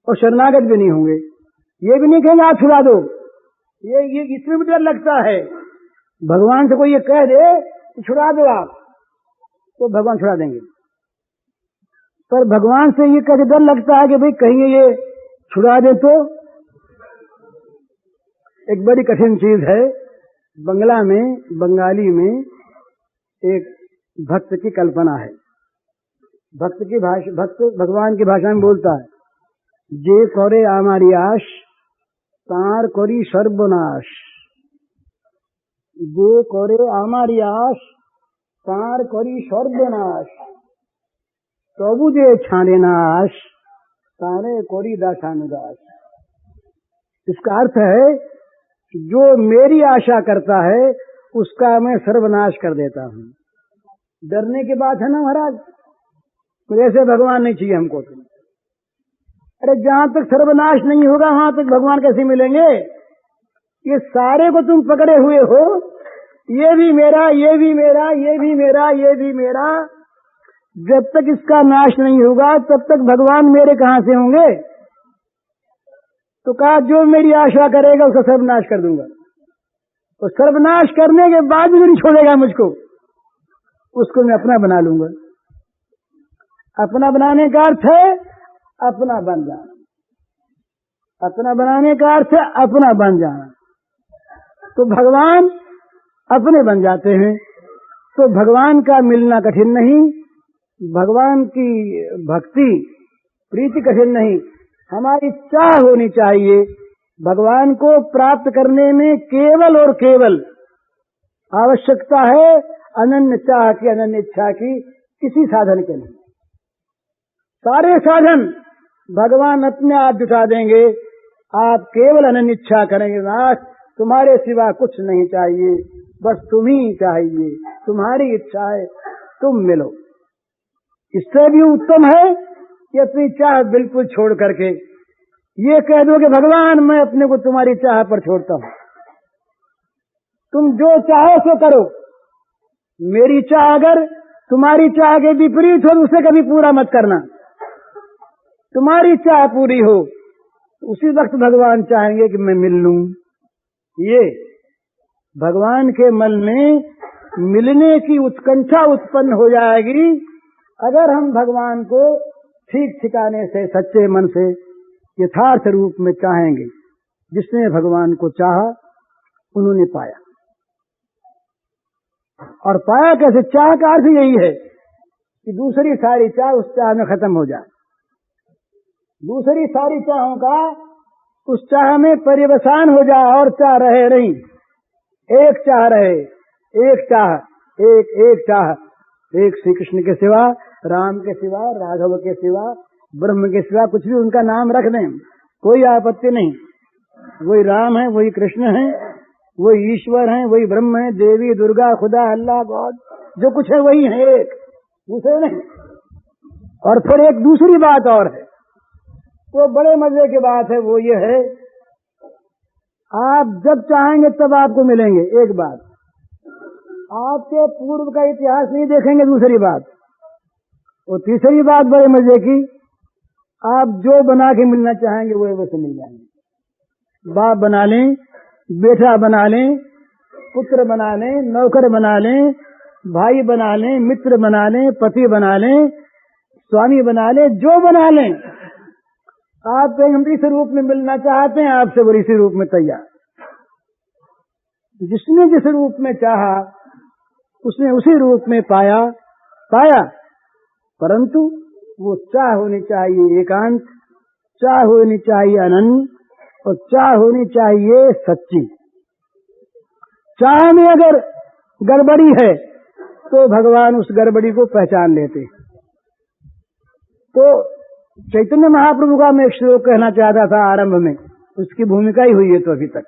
और शरणागत भी नहीं होंगे। ये भी नहीं कहेंगे आप छुड़ा दो, ये इसमें भी डर लगता है। भगवान से कोई ये कह दे कि छुड़ा दो आप, तो भगवान छुड़ा देंगे, पर भगवान से ये कह डर लगता है कि भाई कहीं ये छुड़ा दे तो। एक बड़ी कठिन चीज है। बंगला में, बंगाली में एक भक्त की कल्पना है। भक्त भगवान की भाषा में बोलता है, जे करे आमारी आश तार करी सर्वनाश। जे करे आमारी आश तार करी सर्वनाश, तबु जे छाने नाश तारे करी दासानुदास। इसका अर्थ है कि जो मेरी आशा करता है उसका मैं सर्वनाश कर देता हूँ। डरने की बात है ना महाराज, ऐसे भगवान नहीं चाहिए हमको। तुम अरे जहां तक सर्वनाश नहीं होगा वहां तक भगवान कैसे मिलेंगे? ये सारे को तुम पकड़े हुए हो, ये भी मेरा, ये भी मेरा, ये भी मेरा, ये भी मेरा। जब तक इसका नाश नहीं होगा तब तक भगवान मेरे कहां से होंगे? तो कहा जो मेरी आशा करेगा उसका सर्वनाश कर दूंगा, और सर्वनाश करने के बाद भी नहीं छोड़ेगा मुझको, उसको मैं अपना बना लूंगा। अपना बनाने का अर्थ है अपना बन जाना। अपना बनाने का अर्थ है अपना बन जाना। तो भगवान अपने बन जाते हैं। तो भगवान का मिलना कठिन नहीं, भगवान की भक्ति प्रीति कठिन नहीं, हमारी चाह होनी चाहिए। भगवान को प्राप्त करने में केवल और केवल आवश्यकता है अनन्य चाह की, अनन्य इच्छा की, किसी साधन के नहीं। सारे साधन भगवान अपने आप जुटा देंगे, आप केवल अनन्य इच्छा करेंगे। नाथ तुम्हारे सिवा कुछ नहीं चाहिए, बस तुम ही चाहिए, तुम्हारी इच्छा है, तुम मिलो। इससे भी उत्तम है कि अपनी चाह बिल्कुल छोड़ करके ये कह दो कि भगवान मैं अपने को तुम्हारी चाह पर छोड़ता हूं, तुम जो चाहो सो करो। मेरी चाह अगर तुम्हारी चाह के विपरीत हो उसे कभी पूरा मत करना। तुम्हारी चाह पूरी हो उसी वक्त भगवान चाहेंगे कि मैं मिल लूं। ये भगवान के मन में मिलने की उत्कंठा उत्पन्न हो जाएगी अगर हम भगवान को ठीक ठिकाने से, सच्चे मन से, यथार्थ रूप में चाहेंगे। जिसने भगवान को चाहा उन्होंने पाया। और पाया कैसे? चाह का अर्थ यही है कि दूसरी सारी चाह उस चाह में खत्म हो जाए। दूसरी सारी चाहों का उस चाह में पर्यवसान हो जाए और चाह रहे नहीं, एक चाह रहे, एक चाह, एक चाह, एक श्री कृष्ण के सिवा, राम के सिवा, राघव के सिवा, ब्रह्म के सिवा कुछ भी उनका नाम रख दें, कोई आपत्ति नहीं। वही राम है, वही कृष्ण है, वही ईश्वर है, वही ब्रह्म है, देवी, दुर्गा, खुदा, अल्लाह, गॉड, जो कुछ है वही है, एक, दूसरे नहीं। और फिर एक दूसरी बात और है, वो बड़े मजे की बात है, वो ये है आप जब चाहेंगे तब आपको मिलेंगे, एक बात। आपके पूर्व का इतिहास नहीं देखेंगे, दूसरी बात। और तीसरी बात बड़े मजे की, आप जो बना के मिलना चाहेंगे वो वैसे मिल जाएंगे। बाप बना लें, बेटा बना लें, पुत्र बना लें, नौकर बना लें, भाई बना लें, मित्र बना लें, पति बना लें, स्वामी बना लें, जो बना लें। आप हम इस रूप में मिलना चाहते हैं, आपसे वो इसी रूप में तैयार। जिसने जिस रूप में चाहा उसने उसी रूप में पाया। परंतु वो चाह होनी चाहिए एकांत, चाह होनी चाहिए अनन्य, और चाह होनी चाहिए सच्ची। चाह में अगर गड़बड़ी है तो भगवान उस गड़बड़ी को पहचान लेते। तो चैतन्य महाप्रभु का मैं एक श्लोक कहना चाहता था आरंभ में, उसकी भूमिका ही हुई है तो अभी तक।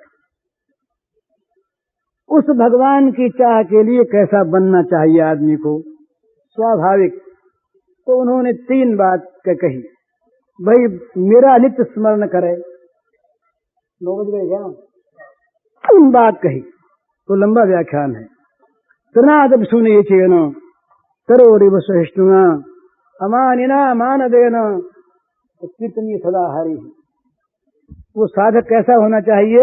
उस भगवान की चाह के लिए कैसा बनना चाहिए आदमी को, स्वाभाविक। तो उन्होंने 3 बात कही। भाई मेरा नित्य स्मरण करे, 9 बज गए क्या? 3 बात कही तो लंबा व्याख्यान है। तनादब सुनिए चेन करो रिव सहिष्णुना अमानिना मानदेना कीर्तनीय सदा हरि। वो साधक कैसा होना चाहिए?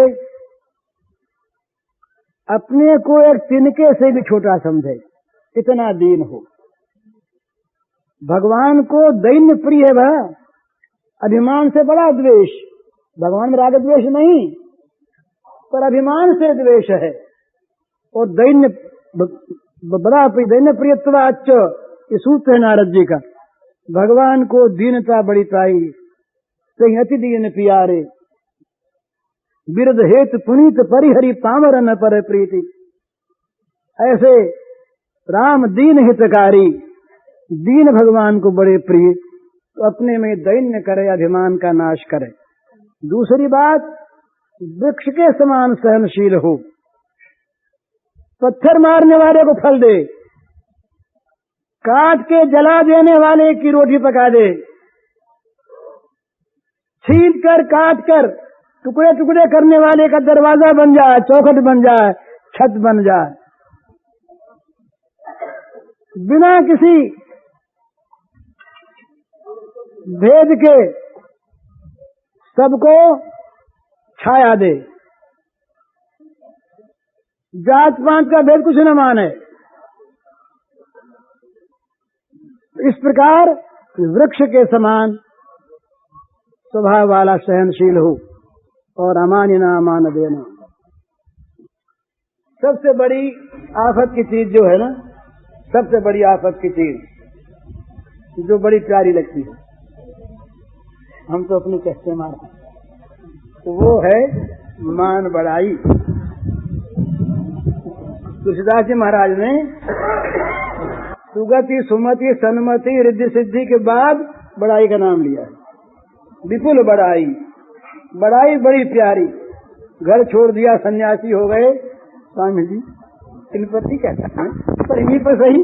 अपने को एक तिनके से भी छोटा समझे, इतना दीन हो। भगवान को दैन्य प्रिय है वह, अभिमान से बड़ा द्वेष। भगवान में राग द्वेष नहीं, पर अभिमान से द्वेष है। और दैन्य बड़ा दैन्य प्रियत्वाच्च, ये सूत्र है नारद जी का। भगवान को दीनता बड़ी पाई, कहीं अति दीन प्यारे, बिरद हेतु पुनीत परिहरि पामर न पर प्रीति। ऐसे राम दीन हितकारी, दीन भगवान को बड़े प्रिय, तो अपने में दैन्य करे, अभिमान का नाश करे। दूसरी बात, वृक्ष के समान सहनशील हो, पत्थर मारने वाले को फल दे, काट के जला देने वाले की रोटी पका दे, छील कर काट कर टुकड़े टुकड़े करने वाले का दरवाजा बन जाए, चौखट बन जाए, छत बन जाए। बिना किसी भेद के सबको छाया दे, जात पात का भेद कुछ न माने। इस प्रकार वृक्ष के समान स्वभाव वाला सहनशील हो और अमानिना मान देना। सबसे बड़ी आफत की चीज जो है ना, सबसे बड़ी आफत की चीज जो बड़ी प्यारी लगती है, हम तो अपनी कहते मारते, तो वो है मान बढ़ाई। तुलसीदास जी महाराज ने सुगति सुमति सन्मति रिद्धि सिद्धि के बाद बड़ाई का नाम लिया है। विपुल बड़ाई, बड़ाई बड़ी प्यारी। घर छोड़ दिया, सन्यासी हो गए स्वामी जी, इन पर नहीं कहता है, पर इन्हीं पर सही।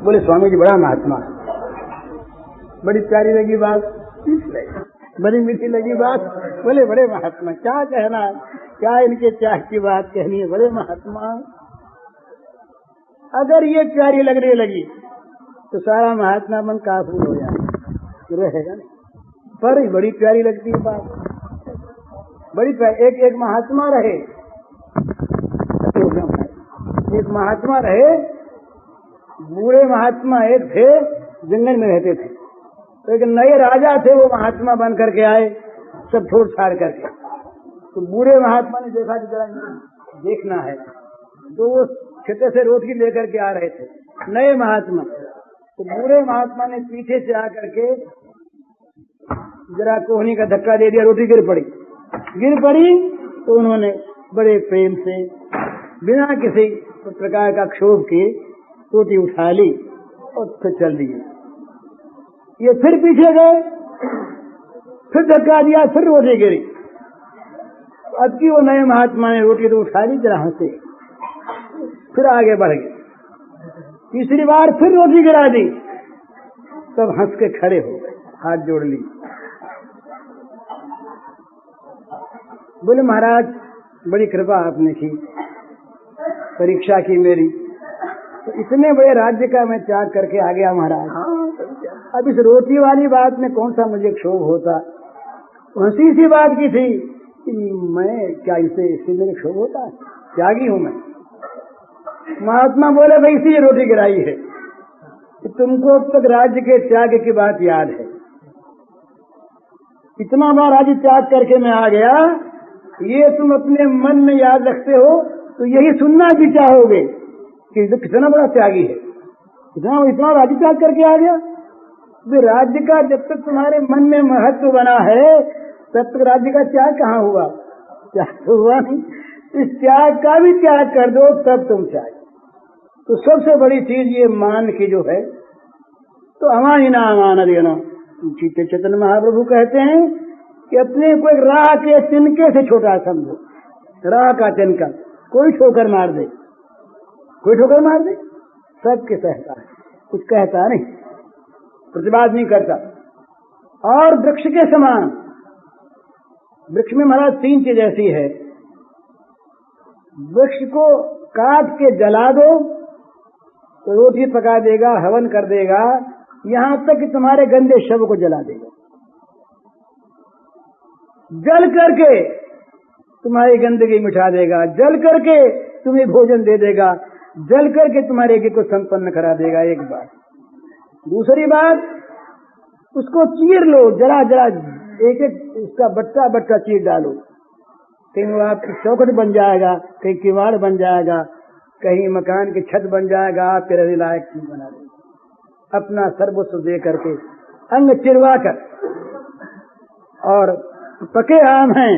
बोले स्वामी जी बड़ा महात्मा, बड़ी प्यारी लगी बात, बड़ी मीठी लगी बात। बोले बड़े महात्मा, क्या कहना है, क्या इनके चाह की बात कहनी है, बड़े महात्मा। अगर ये प्यारी लगने लगी तो सारा महात्मा मन काफूर हो जाए, रहेगा नहीं। पर बड़ी प्यारी लगती है बात, बड़ी प्यारी। एक महात्मा रहे, एक महात्मा रहे, बूढ़े महात्मा एक थे, जंगल में रहते थे। तो एक नए राजा थे, वो महात्मा बन करके आए, सब छोड़ छाड़ करके। तो बूढ़े महात्मा ने देखा कि जरा देखना है, तो वो खेते से रोटी लेकर के आ रहे थे नए महात्मा। तो बूढ़े महात्मा ने पीछे से आकर के जरा कोहनी का धक्का दे दिया, रोटी गिर पड़ी। तो उन्होंने बड़े प्रेम से बिना किसी प्रकार का क्षोभ के रोटी उठा ली और फिर चल दिए। ये फिर पीछे गए, फिर धक्का दिया, फिर रोटी गिरी। अब की वो नए महात्मा ने रोटी तो उठा ली, जरा हंसे, फिर आगे बढ़ गए। तीसरी बार फिर रोटी गिरा दी, तब हंस के खड़े हो गए, हाथ जोड़ ली। बोले महाराज बड़ी कृपा आपने की, परीक्षा की मेरी, तो इतने बड़े राज्य का मैं त्याग करके आ गया महाराज। अब इस रोटी वाली बात में कौन सा मुझे क्षोभ होता, हंसी सी बात की थी कि मैं क्या इससे मेरे क्षोभ होता है, त्यागी हूं मैं। महात्मा बोले भाई इसी रोटी गिराई है कि तुमको अब तक राज्य के त्याग की बात याद है, इतना बार राज्य त्याग करके मैं आ गया, ये तुम अपने मन में याद रखते हो, तो यही सुनना भी चाहोगे कि कितना बड़ा त्यागी है, इतना राज्य त्याग करके आ गया। भी राज्य का जब तक तुम्हारे मन में महत्व बना है तब तक राज्य का त्याग कहाँ हुआ? त्याग तो हुआ नहीं। इस त्याग का भी त्याग कर दो तब तुम त्याग। तो सबसे बड़ी चीज ये मान की जो है, तो अमानी ना अमान देना। चैतन्य महाप्रभु कहते हैं कि अपने को एक राह के तिनके से छोटा समझो। राह का तिनका, कोई ठोकर मार दे, कोई ठोकर मार दे, सबके सहता है, कुछ कहता नहीं, प्रतिवाद नहीं करता। और वृक्ष के समान, वृक्ष में महाराज तीन चीज ऐसी है, वृक्ष को काट के जला दो तो रोटी पका देगा, हवन कर देगा, यहां तक कि तुम्हारे गंदे शव को जला देगा। जल करके तुम्हारी गंदगी मिटा देगा, जल करके तुम्हें भोजन दे देगा, जल करके तुम्हारे यज्ञ को संपन्न करा देगा। एक बात। दूसरी बात, उसको चीर लो, जरा जरा एक एक उसका बट्टा बट्टा चीर डालो। कहीं वो आपकी चौखट बन जाएगा, कहीं किवाड़ बन जाएगा, कहीं मकान की छत बन जाएगा, आपके रहने लायक चीज बना देगा। अपना सर्वस्व दे करके, अंग चिरवा कर, और पके आम हैं,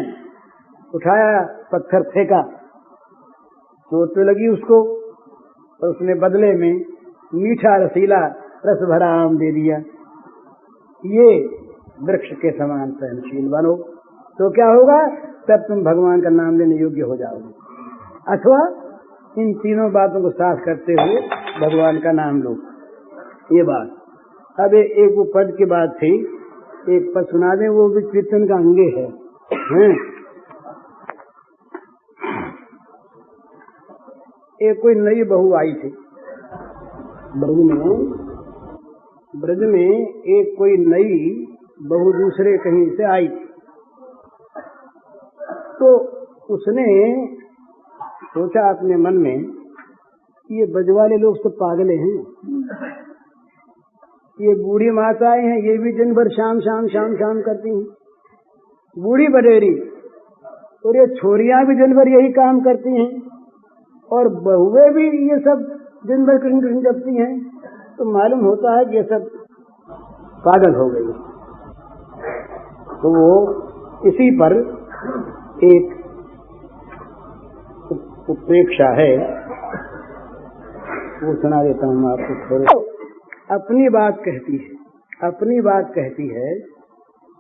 उठाया पत्थर फेंका, चोट तो लगी उसको, और उसने बदले में मीठा रसीला रस भरा आम दे दिया। ये वृक्ष के समान सहनशील बनो तो क्या होगा? तब तुम भगवान का नाम लेने योग्य हो जाओगे। अथवा इन तीनों बातों को साथ करते हुए भगवान का नाम लो। ये बात। अब एक वो पद की बात थी, एक पद सुना दें, वो भी कीर्तन का अंगे है। एक कोई नई बहू आई थी ब्रज में एक कोई नई बहू दूसरे कहीं से आई, तो उसने सोचा अपने मन में, ये ब्रज वाले लोग सब पागले हैं, ये बूढ़ी माताएं हैं, ये भी दिन भर शाम शाम शाम शाम करती हैं, बूढ़ी बडेरी, और ये छोरियां भी दिन भर यही काम करती हैं, और बहुएं भी ये सब दिन भर कृष्ण कृष्ण जपती हैं, तो मालूम होता है कि ये सब पागल हो गई। तो वो इसी पर एक उपेक्षा है, वो सुना देता हूँ आपको थोड़े। अपनी बात कहती है, अपनी बात कहती है,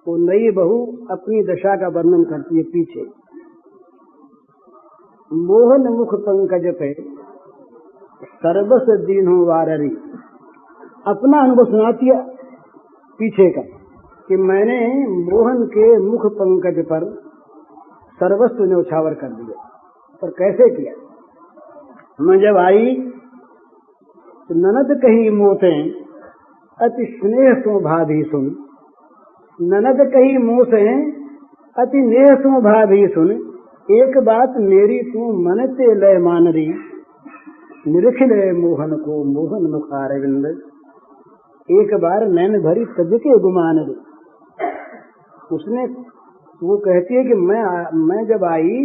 वो नई बहू अपनी दशा का वर्णन करती है पीछे। मोहन मुख पंकज पे सर्वस दीन वाररी, अपना अनुभव सुनाती है पीछे का, कि मैंने मोहन के मुख पंकज पर सर्वस्व न्यौछावर कर दिया। पर कैसे किया? मैं जब आई तो ननद कही मोते अति स्नेह सो भाभी सुन, ननद कही मोते अति नेह सो भाभी सुन, एक बात मेरी तू मनते लय मानरी, निरख ले मोहन को मोहन मुखारविंद, एक बार नैन भरी तजके गुमान रे। उसने, वो कहती है कि मैं जब आई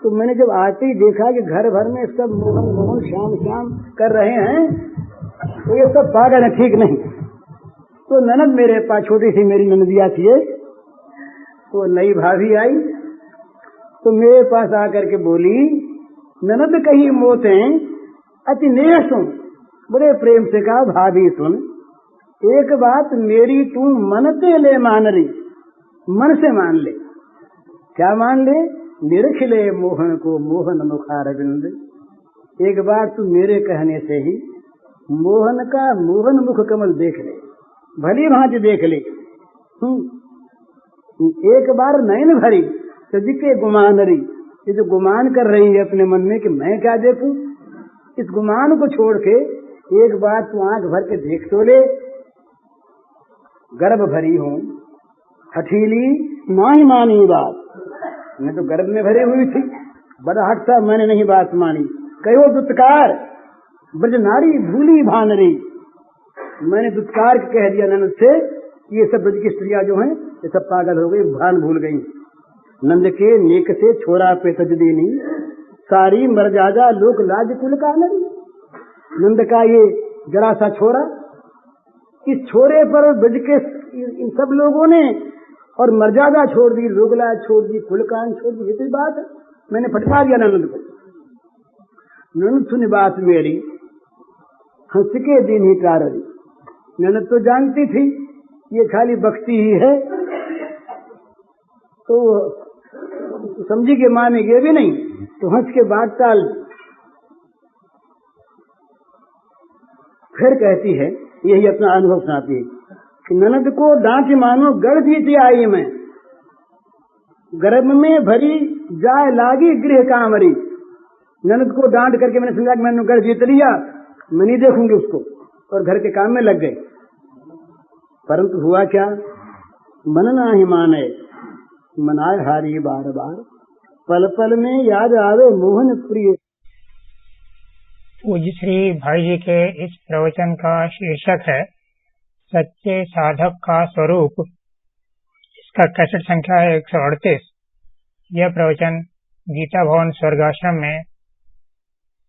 तो मैंने जब आते ही देखा कि घर भर में सब मोहन मोहन श्याम श्याम कर रहे हैं, तो ये सब पागल है, ठीक नहीं। तो ननद मेरे पास, छोटी सी मेरी ननदिया थी, वो नई भाभी आई तो मेरे पास आकर के बोली, ननद कही मोते अति नेह सुन, बड़े प्रेम से कहा भाभी सुन, एक बात मेरी तू मनते ले मान रही, मन से मान ले। क्या मान ले? निरख ले मोहन को मोहन मुखारविंद, एक बार तू मेरे कहने से ही मोहन का मोहन मुख कमल देख ले, भली भांति देख ले। एक बार नैन भरी तजके गुमानरी, ये जो गुमान कर रही है अपने मन में कि मैं क्या देखूं, इस गुमान को छोड़ के एक बार तू आंख भर के देख तो ले। गर्भ भरी हूं हठीली नहीं मानी बात, मैं तो गर्भ में भरी हुई थी, बड़ा हट था, मैंने नहीं बात मानी। कहो दुत्कार ब्रज नारी भूली भानरी, मैंने दुत्कार कह दिया ननद से, ये सब ब्रज की स्त्रियां जो हैं ये सब पागल हो गई, भान भूल गई। नंद के नेक से छोरा पे तज देनी, सारी मर्यादा लोक लाज कुल का नरी। नंद का ये जरा सा छोरा इस छोरे पर ब्रज के इन सब लोगों ने और मर्यादा छोड़ दी, रुगला छोड़ दी, कुलकान छोड़ दी, ये तो बात है। मैंने फटका दिया ननद को। ननद सुनी बात मेरी, हंस के दिन ही कारी। ननद तो जानती थी ये खाली बख्ती ही है, तो समझी के मानेंगे भी नहीं, तो हंस के बात टाल। फिर कहती है, यही अपना अनुभव सुनाती है कि ननद को डांट मानो गढ़ जीती आई मैं, गर्भ में भरी जाए लागी गृह कामरी। ननद को डांट करके मैंने समझा कि मैंने गढ़ जीत लिया, मैं नहीं देखूंगी उसको, और घर के काम में लग गए। परंतु हुआ क्या, मन ना ही माने, मनाए हारी बार बार, पल पल में याद आवे मोहन प्रिय। पूज्य श्री भाई जी के इस प्रवचन का शीर्षक है सच्चे साधक का स्वरूप। इसका कैसेट संख्या है 138। यह प्रवचन गीता भवन स्वर्गाश्रम में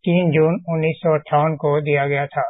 3 जून 1958 को दिया गया था।